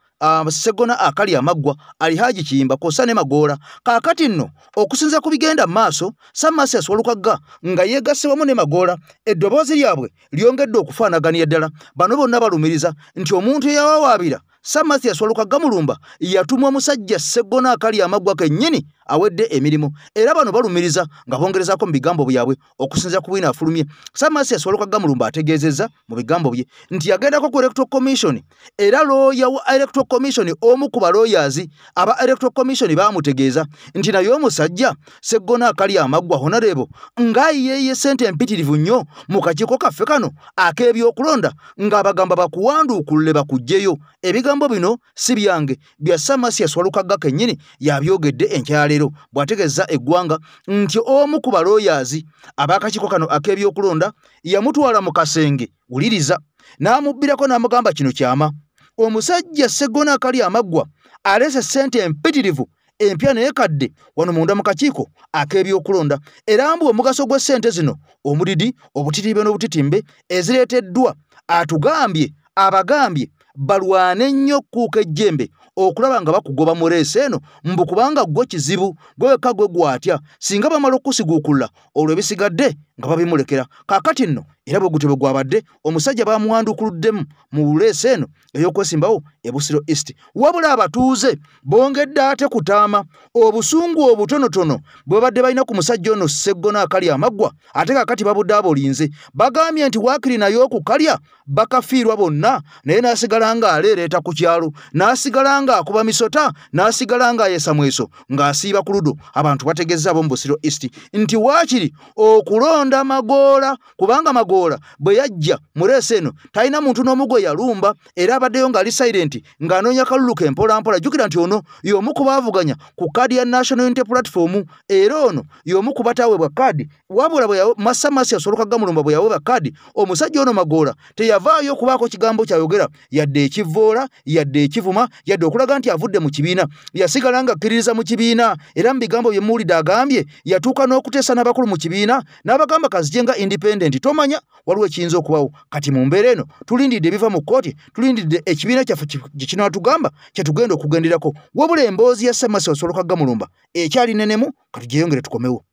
Sseggona akali amaggwa ali Haji Kiyimba kosa ne Magoola kaakati nno okusinza ku bigenda maaso Sam Mathias Walukagga nga yeegasse wamu ne Magoola eddoboozi lyabwe lyongedde okufaanaganya ddala bano bonna balumiriza nti omuntu eyawawaabira Sam Mathias Walukagga Mulumba yatumwa omusajja Sseggona akali amaggwa kennyini awedde emirimu era bano balumiriza nga bongerezaako mu bigambo byabwe okusinza ku bwina afulumye Sam Mathias Walukagga Mulumba ategeezezza mu bigambo bye nti yagendako ku Electoral Commission era looya wa Electoral Commission omu ku balooyazi aba Electoral Commission baamutegeeza nti naye omusajja Sseggona akali amaggwa Honorable ng'ayiyeeye ssente empitirivu nnyo mu kakiiko kaffe kano ak'ebyokulonda ng'abagamba bakuwanduukulule bakuggyeyo ebigambo bino si byange bya Sam Mathias Walukagga kennyini yabyogedde enkyaleero bw'ategeeza eggwanga nti omu ku balooyazi Mpozzi abakakiiko kano ak'ebyokulonda yamutwala mu kasenge wuliriza n'amubbirako n'amugamba kino kyama omusajja Sseggona akali amaggwa aleese ssente empitirivu empya naye kadde wano munda mu kakiiko ak'ebyokulonda era mbu omugaso gw'essente zino omudidi obutitiibe n'obutitimbe ezireeteddwa atugambye abagambye balwane nnyo kuuka ejjembe okulaba nga bakugoba mu leesi eno mbu kubanga gwo kizibu gwe wekka gwe gwatya singa bamala okusiguukulula olwo ebisigadde nga babimulekera kaakati nno era bwe gutyo bwe gwabadde omusajja bamuwanduukuluddemu mu leesi eno ey'okwesimbawo e Busiro East wabula abatuuze bongedde ate kutaama obusungu obutonotono bwe badde balina ku musajja ono Sseggona akali amaggwa ate kaakati babudde abolinze bagambye nti waakiri naye okukalya bakafiirwa bonna naye n'asigala ng'aleereeta ku kyalo n'asigala ng'akuba misota n'asigala ng'ayeesa mweso ng'asiiba ku ludo abantu bategezza ab'omu Busiro East nti waakiri okulonda magoola kubanga magoola bwe yajja mu leesi eno talina muntu n'omu gwe yalumba era abaddeyo ng'ali silent ng'anoonya kalulu ke mpolampola jjukira nti ono y'omu ku baavuganya ku kaadi ya National Unity Platform era ono y'omu ku bataweebwa kaadi wabula bwe Masamasi Asoloka Mulumba bwe yaweebwa kaadi omusajja ono magoola teyavaayo okubaako kigambo kyayogera yadde ekivvoola yadde ekivuma yadde okulaga nti avudde mu kibiina yasigala ng'akkiririza mu kibiina era mu bigambo bye muwulidde agambye yatuuka n'okuteesa n'abakulu mu kibiina n'abagamba kazijenga independent tomanya waliwo ekiyinza okubawo kati mu mbeera eno tulindidde ebiva mu kkooti tulindidde ekibiina kyaffe gye kinaatugamba kyetugenda okugenderako wabula emboozi ya Ssemasi Asoloka Mulumba ekyali nenemu kati gyeyongere tukomewo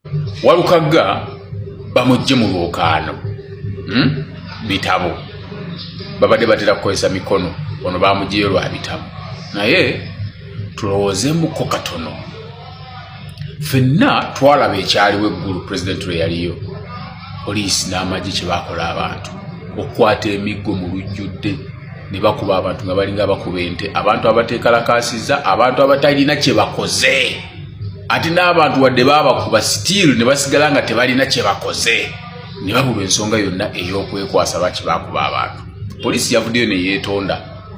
Walukagga bamugye mu lwokaano bitabo babadde batera kukozesa mikono ono bamugyeyo lwa bitabo naye tulowoozemuko katono ffenna twalaba ekyaliwo eggulu pulezidenti lwe yaliyo poliisi n'amagye kye baakola abantu okukwata emiggo mu lujjudde ne bakuba abantu nga balinga bakuba ente abantu abateekalakaasiza abantu abatalina kye bakoze ate n'abantu wadde baabakuba sitiiru ne basigala nga tebalina kye bakoze ne babulwa ensonga yonna ey'okwekwasa baki baakuba abantu poliisi yavuddeyo ne yeetonda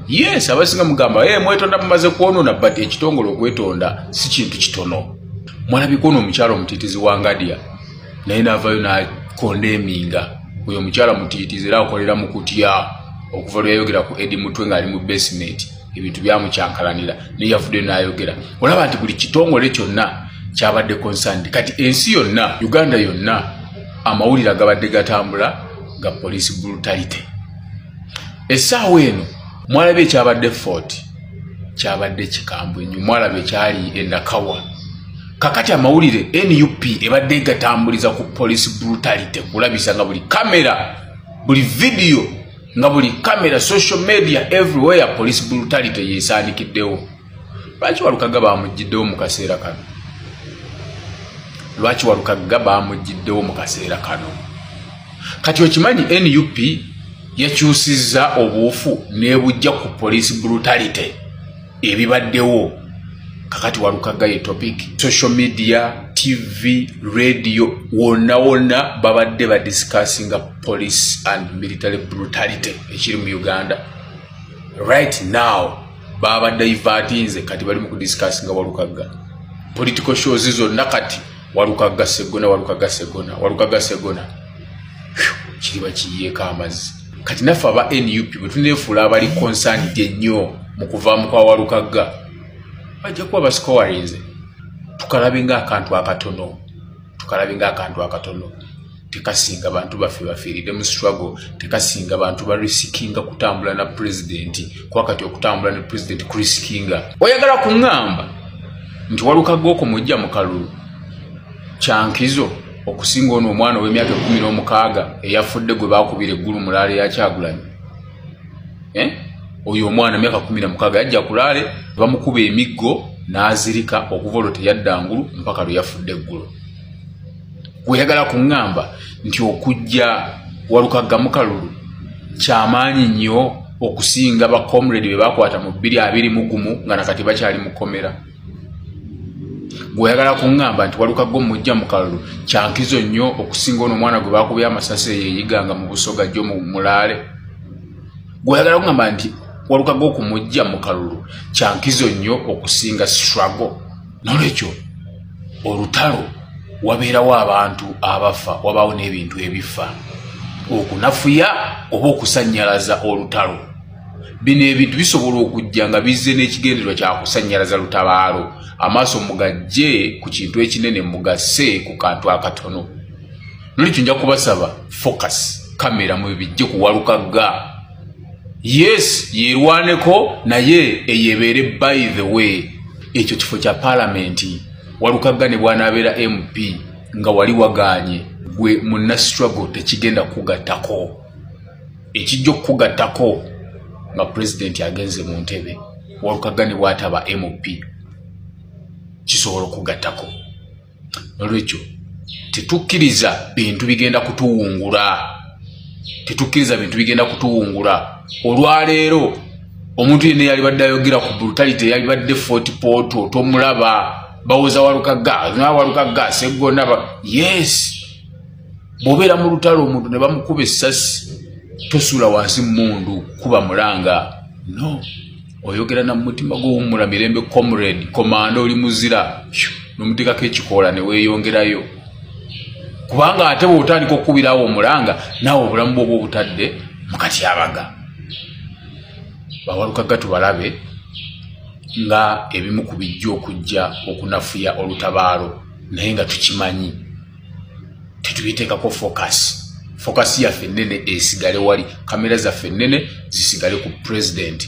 yes abasinga mugamba mwetonda mumaze kwonoona but ekitongole okwetonda si kintu kitono mwalabiko ono omukyala omutiitizi wa Ngadia naye n'avaayo n'akondeeminga oyo omukyala mutiitizi era akolera mu kutya okuva lwe yayogera ku Eddie Mutwe ng'ali mu basement ebintu byamukyankalanira naye yavuddeyo n'ayogera olaba nti buli kitongole kyonna kyabadde concerned kati ensi yonna Uganda yonna amawulire agabadde gatambula ga police brutality essaawa eno mwalaba ekyabadde Fort kyabadde kikambwe nnyo mwalaba ekyali Nakawa kakati amawulire NUP ebadde gatambuliza ku police brutality kulabisa nga buli kamera buli video nga buli kamera social media everywhere police brutality yesaanikiddewo lwaki Walukagga bamugiddewo mu kaseera kano lwaki Walukagga bamugiddewo mu kaseera kano kati okimanyi NUP yakyusizza obuufu n'ebujja ku police brutality ebibaddewo kakati Walukagga ye topic social media TV radio wonna babadde ba discussinga police and military brutality ekiri mu Uganda right now babadde ivatinze kati bali mu kudiscussinga Walukagga political shows zonna kati Walukagga Segona kiriba kiyeeka amazzi kati naffe aba NUP bwe tuneefuula abali concerned ennyo mu kuvaamu kwa Walukagga bajja kuba basikowarinze tukalabe ng'akantu akatono tekasinga bantu baffe bafiiridde mu struggle tekasinga bantu barisikinga kutambula na pulezidenti kwakati okutambula ne pulezidenti kurisikinga oyagala kuŋŋamba nti Walukagga okumujja mu kalulu kyankizo okusinga ono omwana ow'emyaka 16 eyafudde gwe baakubira eggulu mulaale ya Kyagulanyi oyo omwana myaka 16 yajja kulaale bamukuba emiggo n'azirika okuva olwo teyadda ngulu mpaka lwe yafudde eggulu weyagala kuŋŋamba nti okujja Walukagga mu kalulu kyamaanyi nnyo okusinga ba comrade be bakwata mu 2021 nga nakati bakyali mu komera gweyagala kuŋŋamba nti Walukagga omujja mu kalulu kyankizo nnyo okusinga ono omwana gwe baakubya amasasi yeeyiganga mu Busoga jjo mu Mulaale gweyagala kuŋŋamba nti Walukagga okumujja mu kalulu kyankizo nnyo okusinga struggle nolwekyo olutalo wabeerawo abantu abafa wabaawo n'ebintu ebifa okunafuya oba okusannyalaza olutalo bino ebintu bisobola okujja nga bizze n'ekigendererwa kyakusannyalaza lutabaalo amaaso mugajje ku kintu ekinene mugase ku kantu akatono nolikyo nja kubasaba focus kamera mu bijje kuwalukagga yes yerwaneko naye eyebeere by the way ekyo kifo kya palamenti walukagga ne bw'anaabeera MP nga wali waganye gwe munna struggle tekigenda kugattako ekijja okugattako nga president agenze mu ntebe walukagga ne bw'ataba MP kisobola okugattako olwekyo tetukkiriza bintu bigenda kutuwungula olwaleero omuntu yenna yali badde ayogera ku brutality yali badde Fort Portal tomulaba bawoza walukagga Seggona yes bw'obeera mu lutalo omuntu ne bamukuba essasi tosula wansi mundu kuba mulanga no oyogera na mutima gw'owummula mirembe comrade komanda oli muzira n'omuteekako ekikoola ne weeyongerayo kubanga ate bw'otandika okukubirawo omulanga naawe obulamu bw'oba obutadde mu katyabaga bawalukagga tubalabe nga ebimu ku bijja okujja okunafuya olutabaalo naye nga tukimanyi tetubiteekako focus yaffe ennene esigale wali kamera zaffe ennene zisigale ku president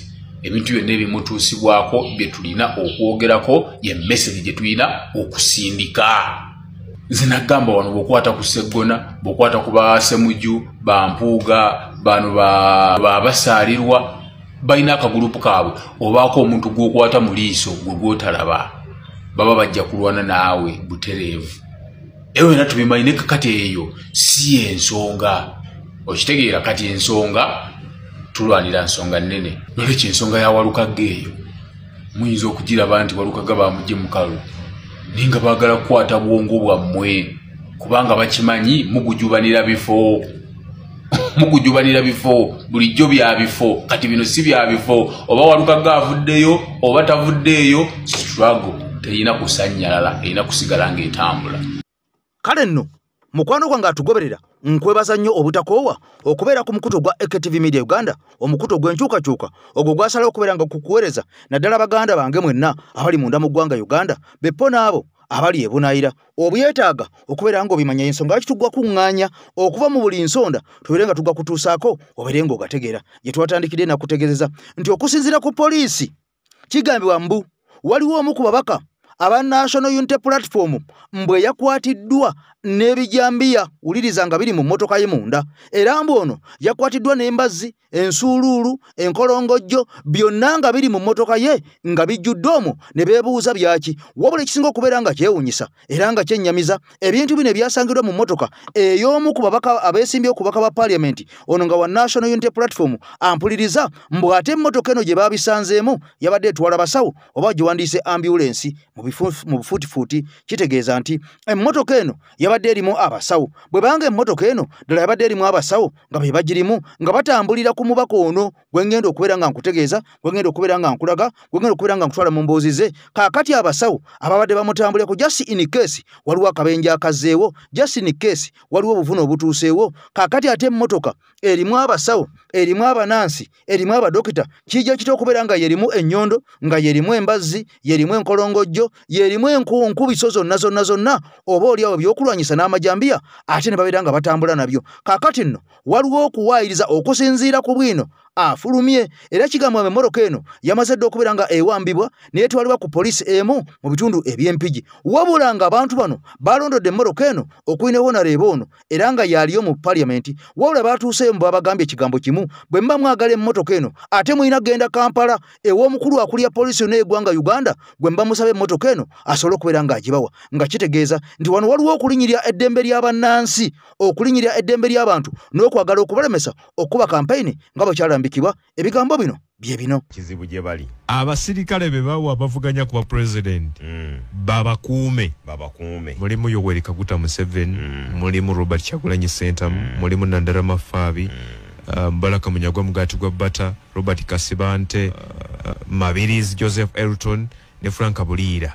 ebintu byonna ebimutuusibwako bye tulina okwogerako ye message gye tulina okusindika nze nagamba wano bw'okwata ku Seggona bw'okwata ku Basemuju Bampuuga bano basaalirwa balina akagulupu kaabwe obaako omuntu gw'okwata mu liiso gwe gw'otalaba baba bajja kulwana naawe butereevu ewe na tubimanyi ne kakati eyo si ensonga okitegeera kati ensonga tulwanira nsonga nnene nolwekyo ensonga ya walukagga eyo muyinza okugiraba nti walukagga bamugye mukalu naye nga baagala kukwata bwongo bwammwe kubanga bakimanyi mugujubanira bifo bulijjo bya bifo kati bino si bya bifo oba walukagga avuddeyo oba tavuddeeyo struggle terina kusannyalala erina kusigala ng'etambula kale nno mukwano gwange atugoberera nkwebaza nnyo obutakoowa okubeera ku mukuto gwa AKTV Media Uganda omukuto gw'enkyukakyuka ogwo gwasalawo okubeera nga kukuweereza naddala baganda bange mwenna abali munda mu ggwanga Uganda beppo n'abo abali ebunaayira obuyeetaaga okubeera nga obimanya ensonga lwaki tuggwa kuŋŋaanya okuva mu buli nsonda tubeere nga tuggwa kutuusaako obeere nga ogategeera gye twatandikidde nakutegeezeza nti okusinziira ku poliisi kigambibwa mbu waliwo omu ku babaka aba National Unity Platform mbwe yakwatiddwa n'ebijambiya uliriza nga biri mu mmotoka ye munda era mbu ono yakwatiddwa n'embazzi ensuuluulu enkolongojjo byonna nga biri mu mmotoka ye nga bijjudde omwo ne beebuuza byaki wabula ekisinga okubeera nga kyewuunyisa era nga kyennyamiza ebintu bino ebyasangirwa mu mmotoka ey'omu ku babaka abeesimbye okubaka ba paliamenti ono nga wa National Unity Platform ampuliriza mbu ate emmotoka eno gye baabisanzeemu yabadde etwala basawo oba giwandiise ambulensi mu bufuutifuuti kitegeeza nti emmotoka eno yabadde erimu abasawo bwe banga emmotoka eno ddala yabadde erimu abasawo nga be bagirimu nga batambulira ku mubaka ono gwe ngenda okubeera nga nkutegeeza gwe ngenda okubeera nga nkulaga gwe ngenda okubeera nga nkutwala mu mboozi ze kaakati abasawo ababadde bamutambulirako just in case waliwo akabenje akazzeewo just in case waliwo obuvune obutuuseewo kaakati ate emmotoka erimu abasawo erimu abanansi erimu abadokita kijja kita okubeera nga yerimu ennyondo nga yerimu embazzi yerimu enkolongojjo yerimu enkubiso zonna oba oliawo ebyokulwanyisa n'amajambiya ate ne babeera nga batambula nabyo kaakati nno waliwo okuwaayiriza okusinziira ku bwino afulumye era kigambwa emmoroka eno yamaze dde okubeera nga ewambibwa n'etwalibwa ku poliisi emu mu bitundu eby'empigi wabula nga abantu bano balondodde emmoroka eno okulina honorable ono era nga yaliyo mu paliamenti wabula batuuseyo mu babagambye ekigambo kimu bwe muba mwagala emmotoka eno ate mulina genda Kampala ew'omukulu akulya poliisi yonna y'eggwanga Uganda gwe muba musaba emmotoka eno asobole okubeera ng'agibawa nga kitegeeza nti wano waliwo okulinyirira eddembe ly'abannansi okulinyirira eddembe ly'abantu n'okwagala okubalemesa okuba kampeyini nga bwe kyalambikibwa ebigambo bino bye bino kizibu gye bali abasirikale be bawa bavuganya ku president babakuume mulimu Yoweri Kaguta Museveni mulimu Robert Kyagulanyi Ssentamu mulimu Nandarama Faabi Mbalaka Munyagwa Mugati gwa Bata Robert Kasibante Mabirizi Joseph Elton ne Frank Buliira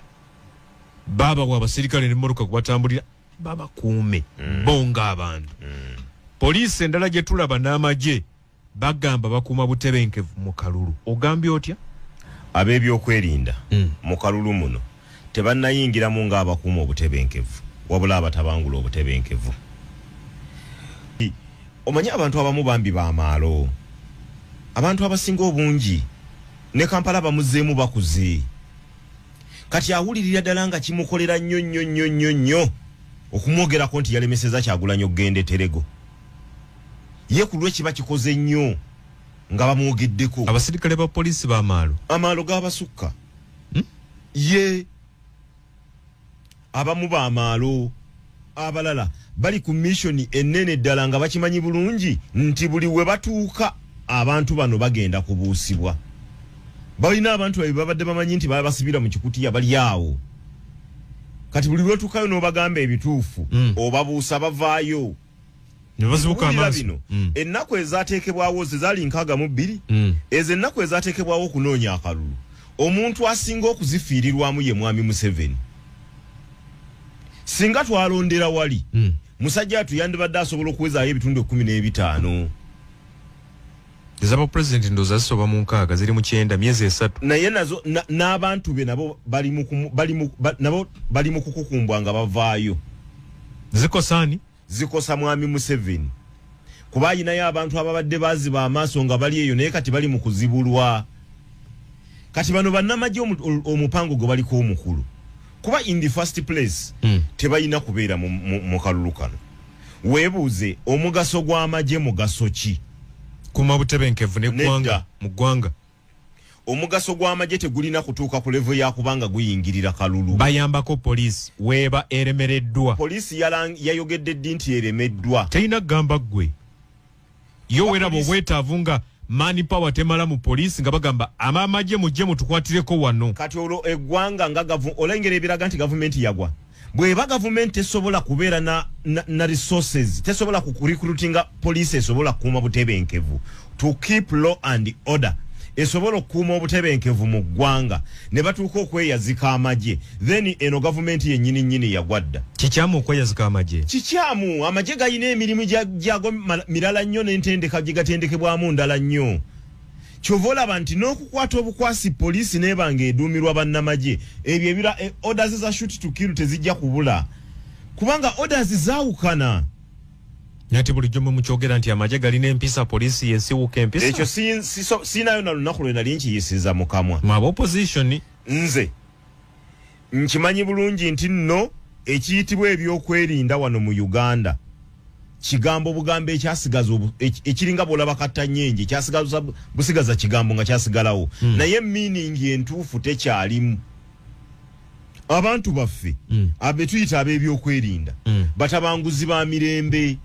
baba wa basirikale ne moruka kubatambulira babakuume bonga abantu poliisi endala gye tulaba n'amagye bagamba bakuuma butebenkevu mu kalulu ogambye otya ab'ebyokwerinda mu kalulu muno tebannayingiramu ng'abakuuma obutebenkevu wabula abatabangula obutebenkevu omanyi abantu abamu bambi b'amaalo abantu abasinga obungi ne Kampala bamuzeemu bakuze kati awulirira ddala nga kimukolera nnyo okumwogerako nti yalemeseza Kyagulanyi okugenda Terego ye ku lw'ekiba kikoze nnyo nga bamwogeddeko abasirikale ba poliisi amaalo g'abasukka ye abamu b'amaalo abalala bali ku missoni ennene ddala nga bakimanyi bulungi nti buli we batuuka abantu bano bagenda kubuusibwa balina abantu babadde bamanyi nti babasibira mu kikutiya bali awo kati buli lwetuukayo n'obagamba ebituufu obabuusa bavaayo bino ennaku ezaateekebwawo zezaali 62 ezo ennaku ezaateekebwawo okunoonya akalulu omuntu asinga okuzifiirirwamu ye mwami Museveni singa twalondera wali musajja atu yandibadde asobola okuwezaayo ebitundu 15 ezaba president ndoza zisoba mu 6 ziri mu 9 myezi 3 naye nazo n'abantu be nabo bali mu kukukumbwa nga bavaayo zikosa mwami Museveni kuba ayinayo abantu ababadde baziba amaaso nga bali eyo naye kati bali mu kuzibulwa kati bano bannamagye omupango gwe baliko omukulu kuba in the first place tebalina kubeera mu kalulu kano weebuuze omugaso gw'amagye mugaso ki kuma butebenkevu ne gwanga mu gwanga omugaso gw'amagye tegulina kutuuka ku level ya kubanga guyingirira kalulu bayambako poliisi weeba eremereddwa poliisi yayogedde ddi nti eremeddwa terina gamba gwe yo weraba obwetaavu nga mani power temala mu poliisi nga bagamba amamagye mujje mutukwatireko wano kati olwo eggwanga nga olengera ebiraga nti gavumenti yagwa bweba gavumenti tesobola kubeera na resources tesobola kurecruitinga poliisi esobola kukuuma butebenkevu to keep law and order esobola okukuuma obutebenkevu mu ggwanga ne batuuka okweyazika amagye then eno gavumenti yennyini yagwadda kikyamu okweyazika amagye kikyamu amagye gayina emirimu gyago mirala nnyo n'entendeka gye gatendekebwamu ndala nnyo kyova olaba nti n'okukwata obukwasi poliisi n'ebanga eduumirwa bannamagye ebyo ebira orders za shoot to kill tezijja kubula kubanga orders zaawukana nyati bulijjo mukyogera nti amagye galina empisa poliisi yesiwuka empisa ekyo siinayo na lunaku lwe nali nkiyisiza mu kamwa mu opposition nze nkimanyi bulungi nti nno ekiyitibwa ebyokwerinda wano mu Uganda kigambo bugambo ekiringa bwolaba kattanyenje busigaza kigambo nga kyasigalawo naye meaning entuufu tekyalimu abantu baffe abetuyita ab'ebyokwerinda batabanguzi ba mirembe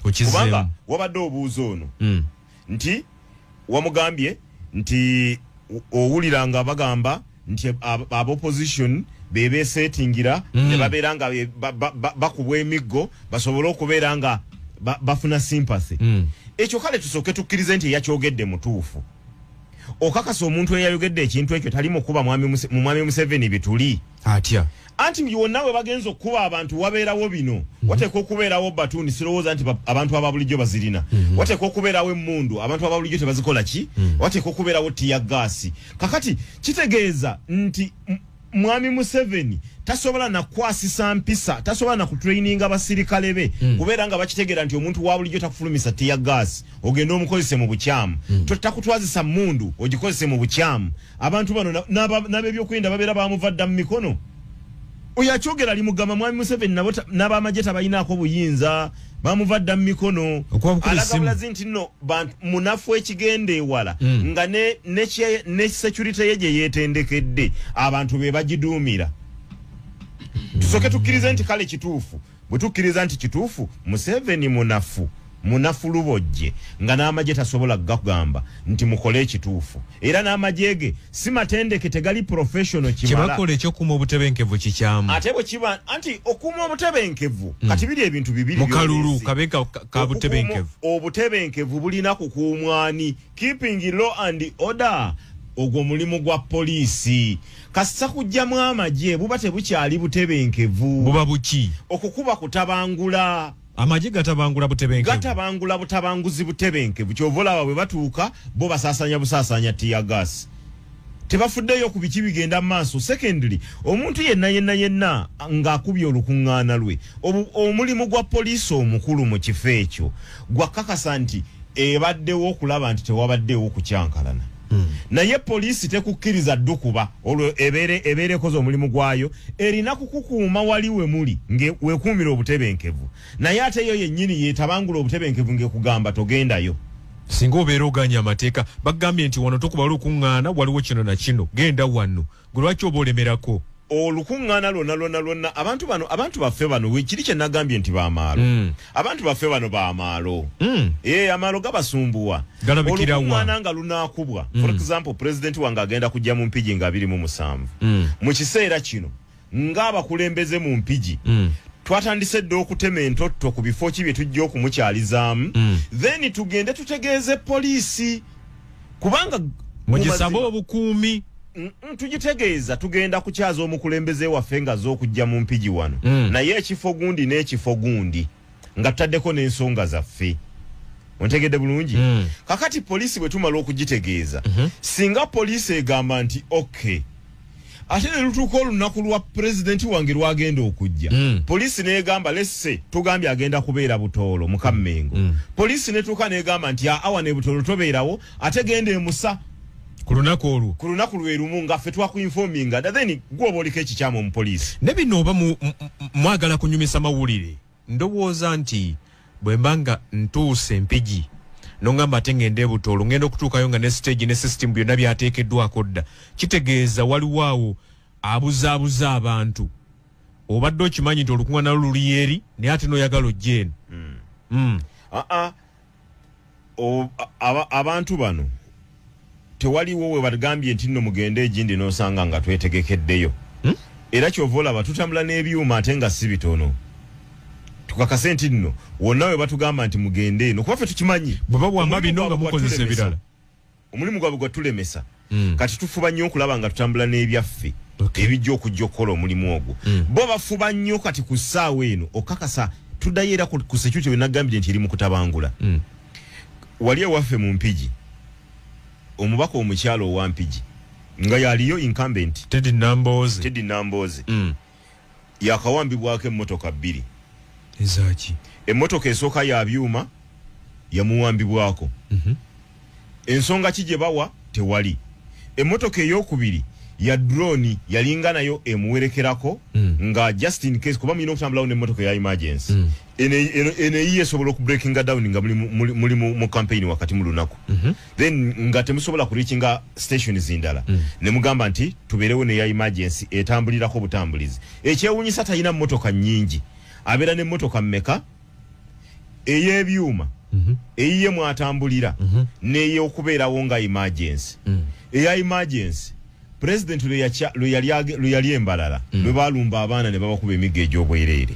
kubanga wabadde obuuza ono nti wamugambye nti owulira nga bagamba nti ab'opposition bebesetingira ne babeera nga bakubwa emiggo basobole okubeera nga bafuna sympathy ekyo kale tusooke tukkirize nti yakyogedde mutuufu okakasa omuntu eyayogedde ekintu ekyo tali mukuba mwami Museveni bituli atya anti yonna we bagenza okuba abantu wabeerawo bino wateekwa okubeerawo batuuni sirowooza nti abantu ababulijjo bazirina wateekwa okubeerawo emmundu abantu ababulijjo tebazikola ki wateekwa okubeerawo tiyagaasi kakati kitegeeza nti mwami Museveni tasobola na kwasisa mpisa tasobola na kutraininga abasirikale be kubeera nga bakitegeera nti omuntu wabulijjo takufulumisa tiyagaasi ogenda omukozese mu bukyamu takutwazisa mundu ogikozese mu bukyamu abantu bano n'ab'ebyokwerinda babeera bamuvadda mu mikono oyo akyogera ali mugamba mwami Museveni n'abamagye tabayinaako buyinza bamuvadda mu mikono alagabulazi nti nno munafu ekigenda ewala nga ne security ye gye yeetendekedde abantu be bagiduumira tusooke tukkirize nti kale kituufu bwe tukkiriza nti kituufu Museveni munafu lubojje nga n'amagye tasobola gagamba nti mukole ekituufu era n'amagye ge si matendeke tegali professional kimala kibakola ekyokuuma obutebenkevu kikyamu ate bwe kiba anti okuuma obutebenkevu kati biri ebintu bibiri mukalulu kabeka ka butebenkevu obutebenkevu bulina kukuumwani keeping law and order ogwo mulimu gwa poliisi kasita kujjamu amagye buba tebukyali butebenkevu buba buki okukuba kutabangula amagye gatabangula butebenkevu gatabangula butabanguzi butebenkevu kyovola bwe batuuka bo busaasanya tiyagas tebafuddeyo ku biki bigenda maaso. Secondly, omuntu yenna ng'akubye olukuŋŋaana lwe omulimu gwa poliisi omukulu mu kifo ekyo gwakakasa nti ebaddewo okulaba nti tewabaddewo kukyankalana. Naye poliisi tekukkiriza ddukuba olwo ebeerekoze omulimu gwayo erina kukukuuma wali we muli weekuumira obutebenkevu naye ate yo yennyini yeetabangula obutebenkevu ng'ekugamba togendayo. Singa obeera oganya amateeka bagambye nti wano tokuba olukuŋŋaana waliwo kino na kino genda wano gwe lwaki oba olemerako olukuŋŋaana lwonna abantu baffe bano kiri kye nagambye nti baamaalo abantu baffe bano baamaalo amaalo gabasumbuwa olukuŋŋaana nga lunaakubwa for example president wange agenda kujja mu mpigi nga 27 mu kiseera kino ng'abakulembeze mu mpigi twatandise dde okutema entotto ku bifo ki bye tujja okumukyalizaamu then tugende tutegeeze poliisi kubanga mugisaba obukuumi tugitegeeza tugenda kukyaza omukulembeze waffe nga z'okujja mu mpigi wano naye ekifo gundi n'ekifo gundi nga tutaddeko n'ensonga zaffe ontegedde bulungi kakati poliisi bwe tumala okugitegeeza singa poliisi egamba nti okay ate ne lutuuka olunaku lwa pulezidenti wange lwagenda okujja poliisi neegamba lesse tugambye agenda kubeera Butoolo mu Kammengo poliisi netuuka neegamba nti awa ne Butoolo tobeerawo ate genda emusa ku lunaku lwe lumu nga ffe twakuinfominga then gwoba oliko ekikyamu omupoliisi ne bino oba mwagala kunyumisa mawulire ndowooza nti bwe mbanga ntuuse Mpigi nongamba ate ngende Butoolo ngenda okutuukayo nga ne stage ne system byonna byateekeddwako dda kitegeeza waliwo awo abuzaabuza abantu obadde okimanyi nti olukuŋŋaana luli eri naye ate n'oyagala ojja eno abantu bano tewaliwo we bagambye nti nno mugende egindi n'osanga nga twetegekeddeyo era kyova olaba tutambula n'ebyuma ate nga si bitono tukakase nti nno wonna we batugamba nti mugende eno kuba ffe tukimanyi bwe babwamba bino nga mukozesa ebirala omulimu gwabwe gwatulemesa kati tufuba nnyo okulaba nga tutambula n'ebyaffe ebijja okujja okukola omulimu ogwo bo bafuba nnyo kati ku ssaawa eno okakasa tuddayo era ku security we nagambire nti eri mu kutabangula wali ewaffe mu Mpigi omubaka omukyalo owa Mpigi nga yaliyo incumbent Teddy Namboze yakawambibwako emmotoka 2 ezaki emmotoka esooka ya byuma yamuwambibwako ensonga ki gye bawa tewali emmotoka ey'okubiri ya drone yalinga nayo emuwerekerako nga just in case kuba mulina okutambulawo n'emmotoka ya emergency ene yiye esobola okubreakinga down nga muli mu campaign wakati mu lunaku then nga temusobola kureachinga stations endala ne mugamba nti tubeerewo ne ya emergency etambulirako butambulizi ekyewunyisa talina mmotoka nnyingi abeera n'emmotoka mmeka ey'ebyuma eyiye mwatambulira n'ey'okubeerawo nga emergency eya emergency president lwe yali embalala lwe balumba abaana ne babakuba emigga egy'obwereere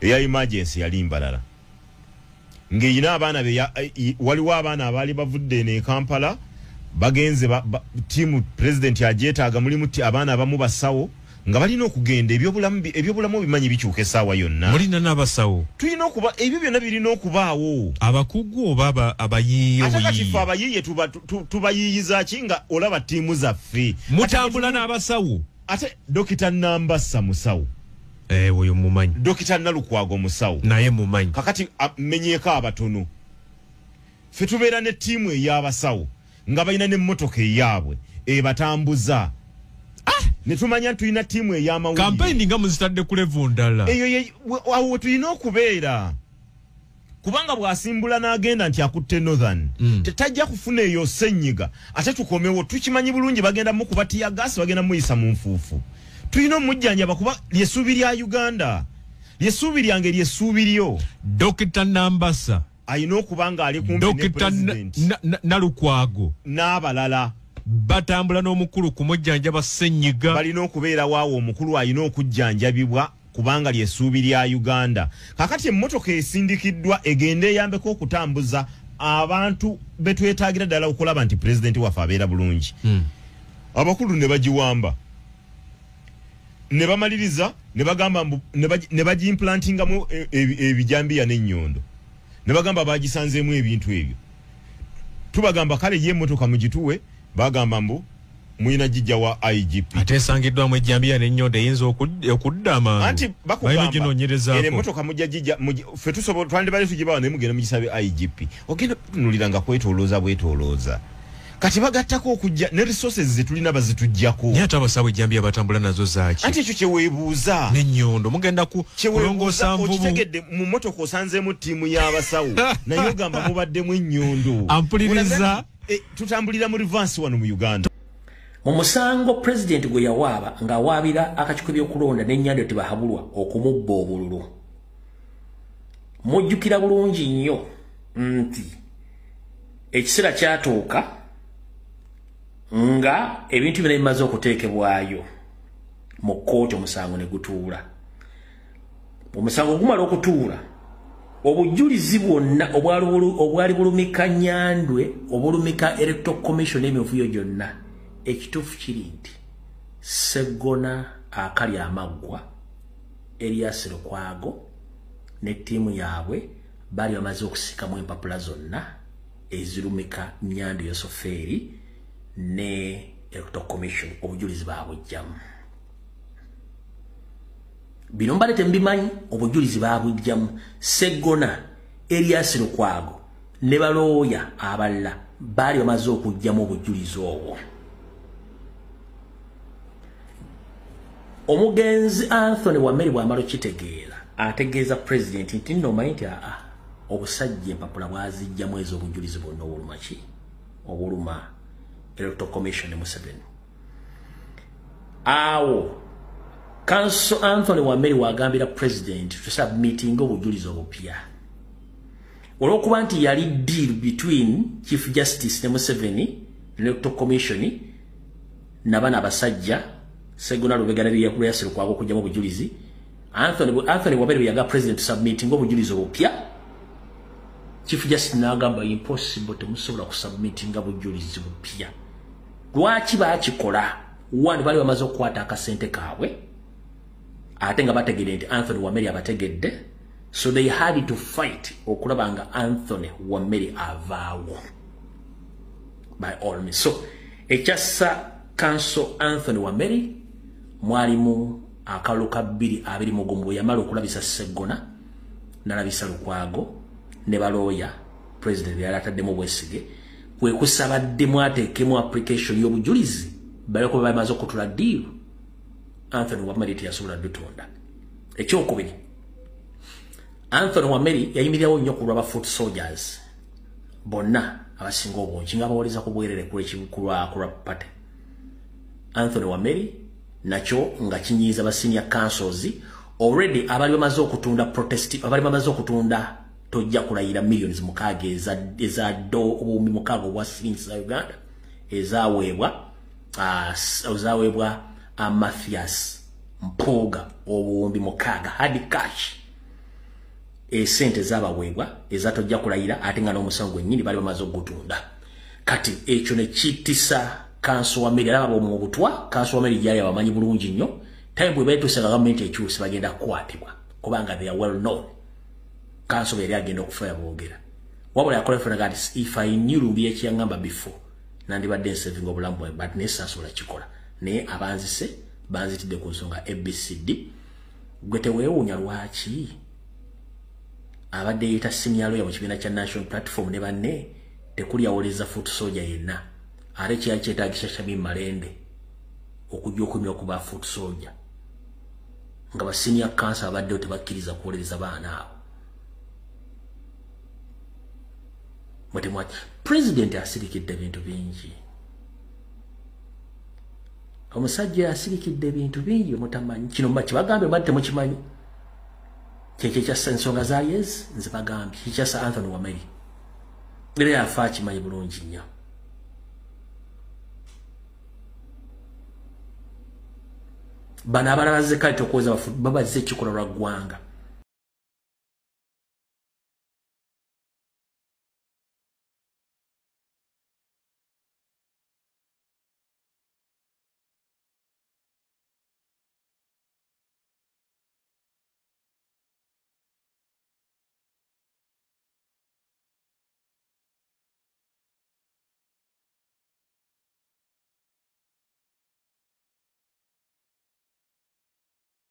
eya emergency yali embalala ng'eyina abaana waliwo abaana abaali bavudde ne Kampala bagenze tiimu president agyetaaga mulimu abaana abamu basawo nga balina okugenda ebyobulamu bimanyi bikyuka essaawa yonna mulina n'abasawo tulina okuba ebyo byonna birina okubaawo abakugu oba abayiiye ate kati ffe abayiiye tubayiiyiza ki nga olaba ttiimu zaffe mutambula n'abasawo ate Dokita Nambassa musawo oyo mumanyi Dokita Nalukwago musawo naye mumanyi kakati menyeeko abatono ffe tubeera ne ttiimu ey'abasawo nga balina n'emmotoka eyaabwe ebatambuza netumanya tulina tiimu ey'amawulire campaign nga muzitadde ku level ndala eyo awo tulina okubeera kubanga bw'asimbula n'agenda nti akutte Northern tetajja kufuna eyo ssenyiga ate tukomewo tukimanyi bulungi bagenda mukuba tiyagasi bagenda muyisa mu nfuufu tulina omujjanjaba kuba lyessuubi lya Uganda lyessuubi lyange lyessuubi lyo Dr. Nambassa ayina okuba nga ali kumpi ne president Nalukwago n'abalala batambula n'omukulu kumujjanjaba ssenyiga balina okubeera waawo omukulu ayina okujjanjabibwa kubanga lyessuubi lya Uganda kakati emmotoka esindikiddwa egenda eyambeko okutambuza abantu betwetaagira ddala okulaba nti pulezidenti waffe abeera bulungi abakulu ne bagiwamba ne bamaliriza ne bagamba ne bagimplantingamu ebijambiya n'ennyondo ne bagamba bagisanzeemu ebintu ebyo tubagamba kale ye motoka mugituwe bagamba mbu muyina jijja wa IGP atesangiddwamu ejjambiya n'ennyondo eyinza okuddama anti bakugamba ene motoka mujja jijja ffe tusobola twandibale tugibawa ne mugenda mugisabe IGP ogenda tunuliranga kwetolooza bwetolooza kati bagattako okujja ne resources zetulina bazitujjako nyata abasawo ejjambiya batambula nazo zaaki anti ekyo kyeweebuuza n'ennyondo mugenda kulongoosa nvubu okitegedde mu motoka osanzeemu ttiimu y'abasawo naye ogamba mubaddemu ennyondo ampuliriza tutambulira mu reverse wano mu Uganda. Mu musango president gwe yawaaba ng'awaabira akakiiko by'okulonda n'ennyanja tebahabulwa okumubba obululu. Mujjukira bulungi nnyo nti ekiseera kyatuuka nga ebintu bino bimaze okuteekebwayo mu kkooti omusango ne gutuula. Omusango gumala okutuula obujulizi bwonna obwali bulumika Nyandwe obulumika Electoral Commission n'emivuyo gyonna ekituufu kiri nti Sseggona akali amaggwa Erias Lukwago ne ttiimu yaabwe bali bamaze okusikamu empapula zonna ezirumika Nyandwe Yosoferi ne Electoral Commission obujulizi baabujjamu. Bino mbalete mbimanyi obujulizi baabujjamu. Sseggona Erias Lukwago ne balooya abalala bali bamaze okujjamu obujulizi obwo. Omugenzi Anthony Wameri bw'amala okitegeera ategeeza president nti nno omanyi nti obusajja empapula bwazijjamu ezo obujulizi bwonna obuluma ki obuluma Electoral Commission ne Museveni. Awo Council Anthony Wameri wagambira president tusubmitting obujulizi obupya olw'okuba nti yali deal between Chief Justice ne Museveni Electoral Commission n'abaana abasajja Sseggona Lubega ne Erias Lukwago kujjamu obujulizi. Anthony Wameri yaga president submitting obujulizi obupya. Chief Justice n'agamba impossible temusobola kusubmitting obujulizi bupya. Lwaki baakikola? Wandi bali bamaze okukwata akasente kaabwe ate nga bategedde nti Anthony Wameri abategedde, so they had to fight okulaba nga Anthony Wameri avaawo by all means. So ekyassa Council Anthony Wameri mwalimu akalulu ka 2 bwe yamala okulabisa Sseggona n'alabisa Lukwago ne balooya president yali ataddemu obwesige kwe kusabaddemu ateekemu application y'obujulizi baleko bamaze okutula deal. Anthony Wameri teyasobola dutonda. Ekyokubiri, Anthony Wameri yayimirirawo nnyo ku lw'aba foot soldiers bonna abasinga obungi nga bawoliza ku bwerere kulwa party. Anthony Wameri nakyo nga kinyiiza ba senior councils already abali bamaze okutunda protest abali bamaze okutunda tojja kulayira millions mukaaga eza do obumi mukaaga wa shillings za Uganda ezaweebwa Mathias Mpuuga obuwumbi mukaaga hard cash esente zabaweebwa ezatojja kulayira ate nga n'omusango gwennyini bali bamaze okutunda. Kati ekyo ne kitisa Council Wameri alaba mu butwa. Council Wameri yali abamanyi bulungi nnyo time bwe beetuuse government ekyusi bagenda kukwatibwa kubanga they are well known. Council yali agenda okufaya boogera wabula yakola funa nti if I knew Lumbi ekyangamba before nandibadde nsaving obulamu bwe but nesasobola kikola naye abanzise banzitidde ku nsonga ABCD. Gwe teweewuunya lwaki abadde yeeta senior lawyer mu kibiina kya National Platform ne banne tekuli awoleza foot soldier yenna ate kyali kyetaagisa Shamim Malende okujja okumya okuba foot soldier nga ba senior council abaddewo tebakkiriza kuwoleza baana abo. Mwetemwaki president asirikidde ebintu bingi. Omusajja asirikidde ebintu bingi mutamanyi kino kibagambe mbadde temukimanyi kyekyo kyassa ensonga za yes nze bagambye kikyassa Anthony Wameri era yafa akimanyi bulungi nnyo. Bano abalala bazze kale tokoza babaze ekikola lwa ggwanga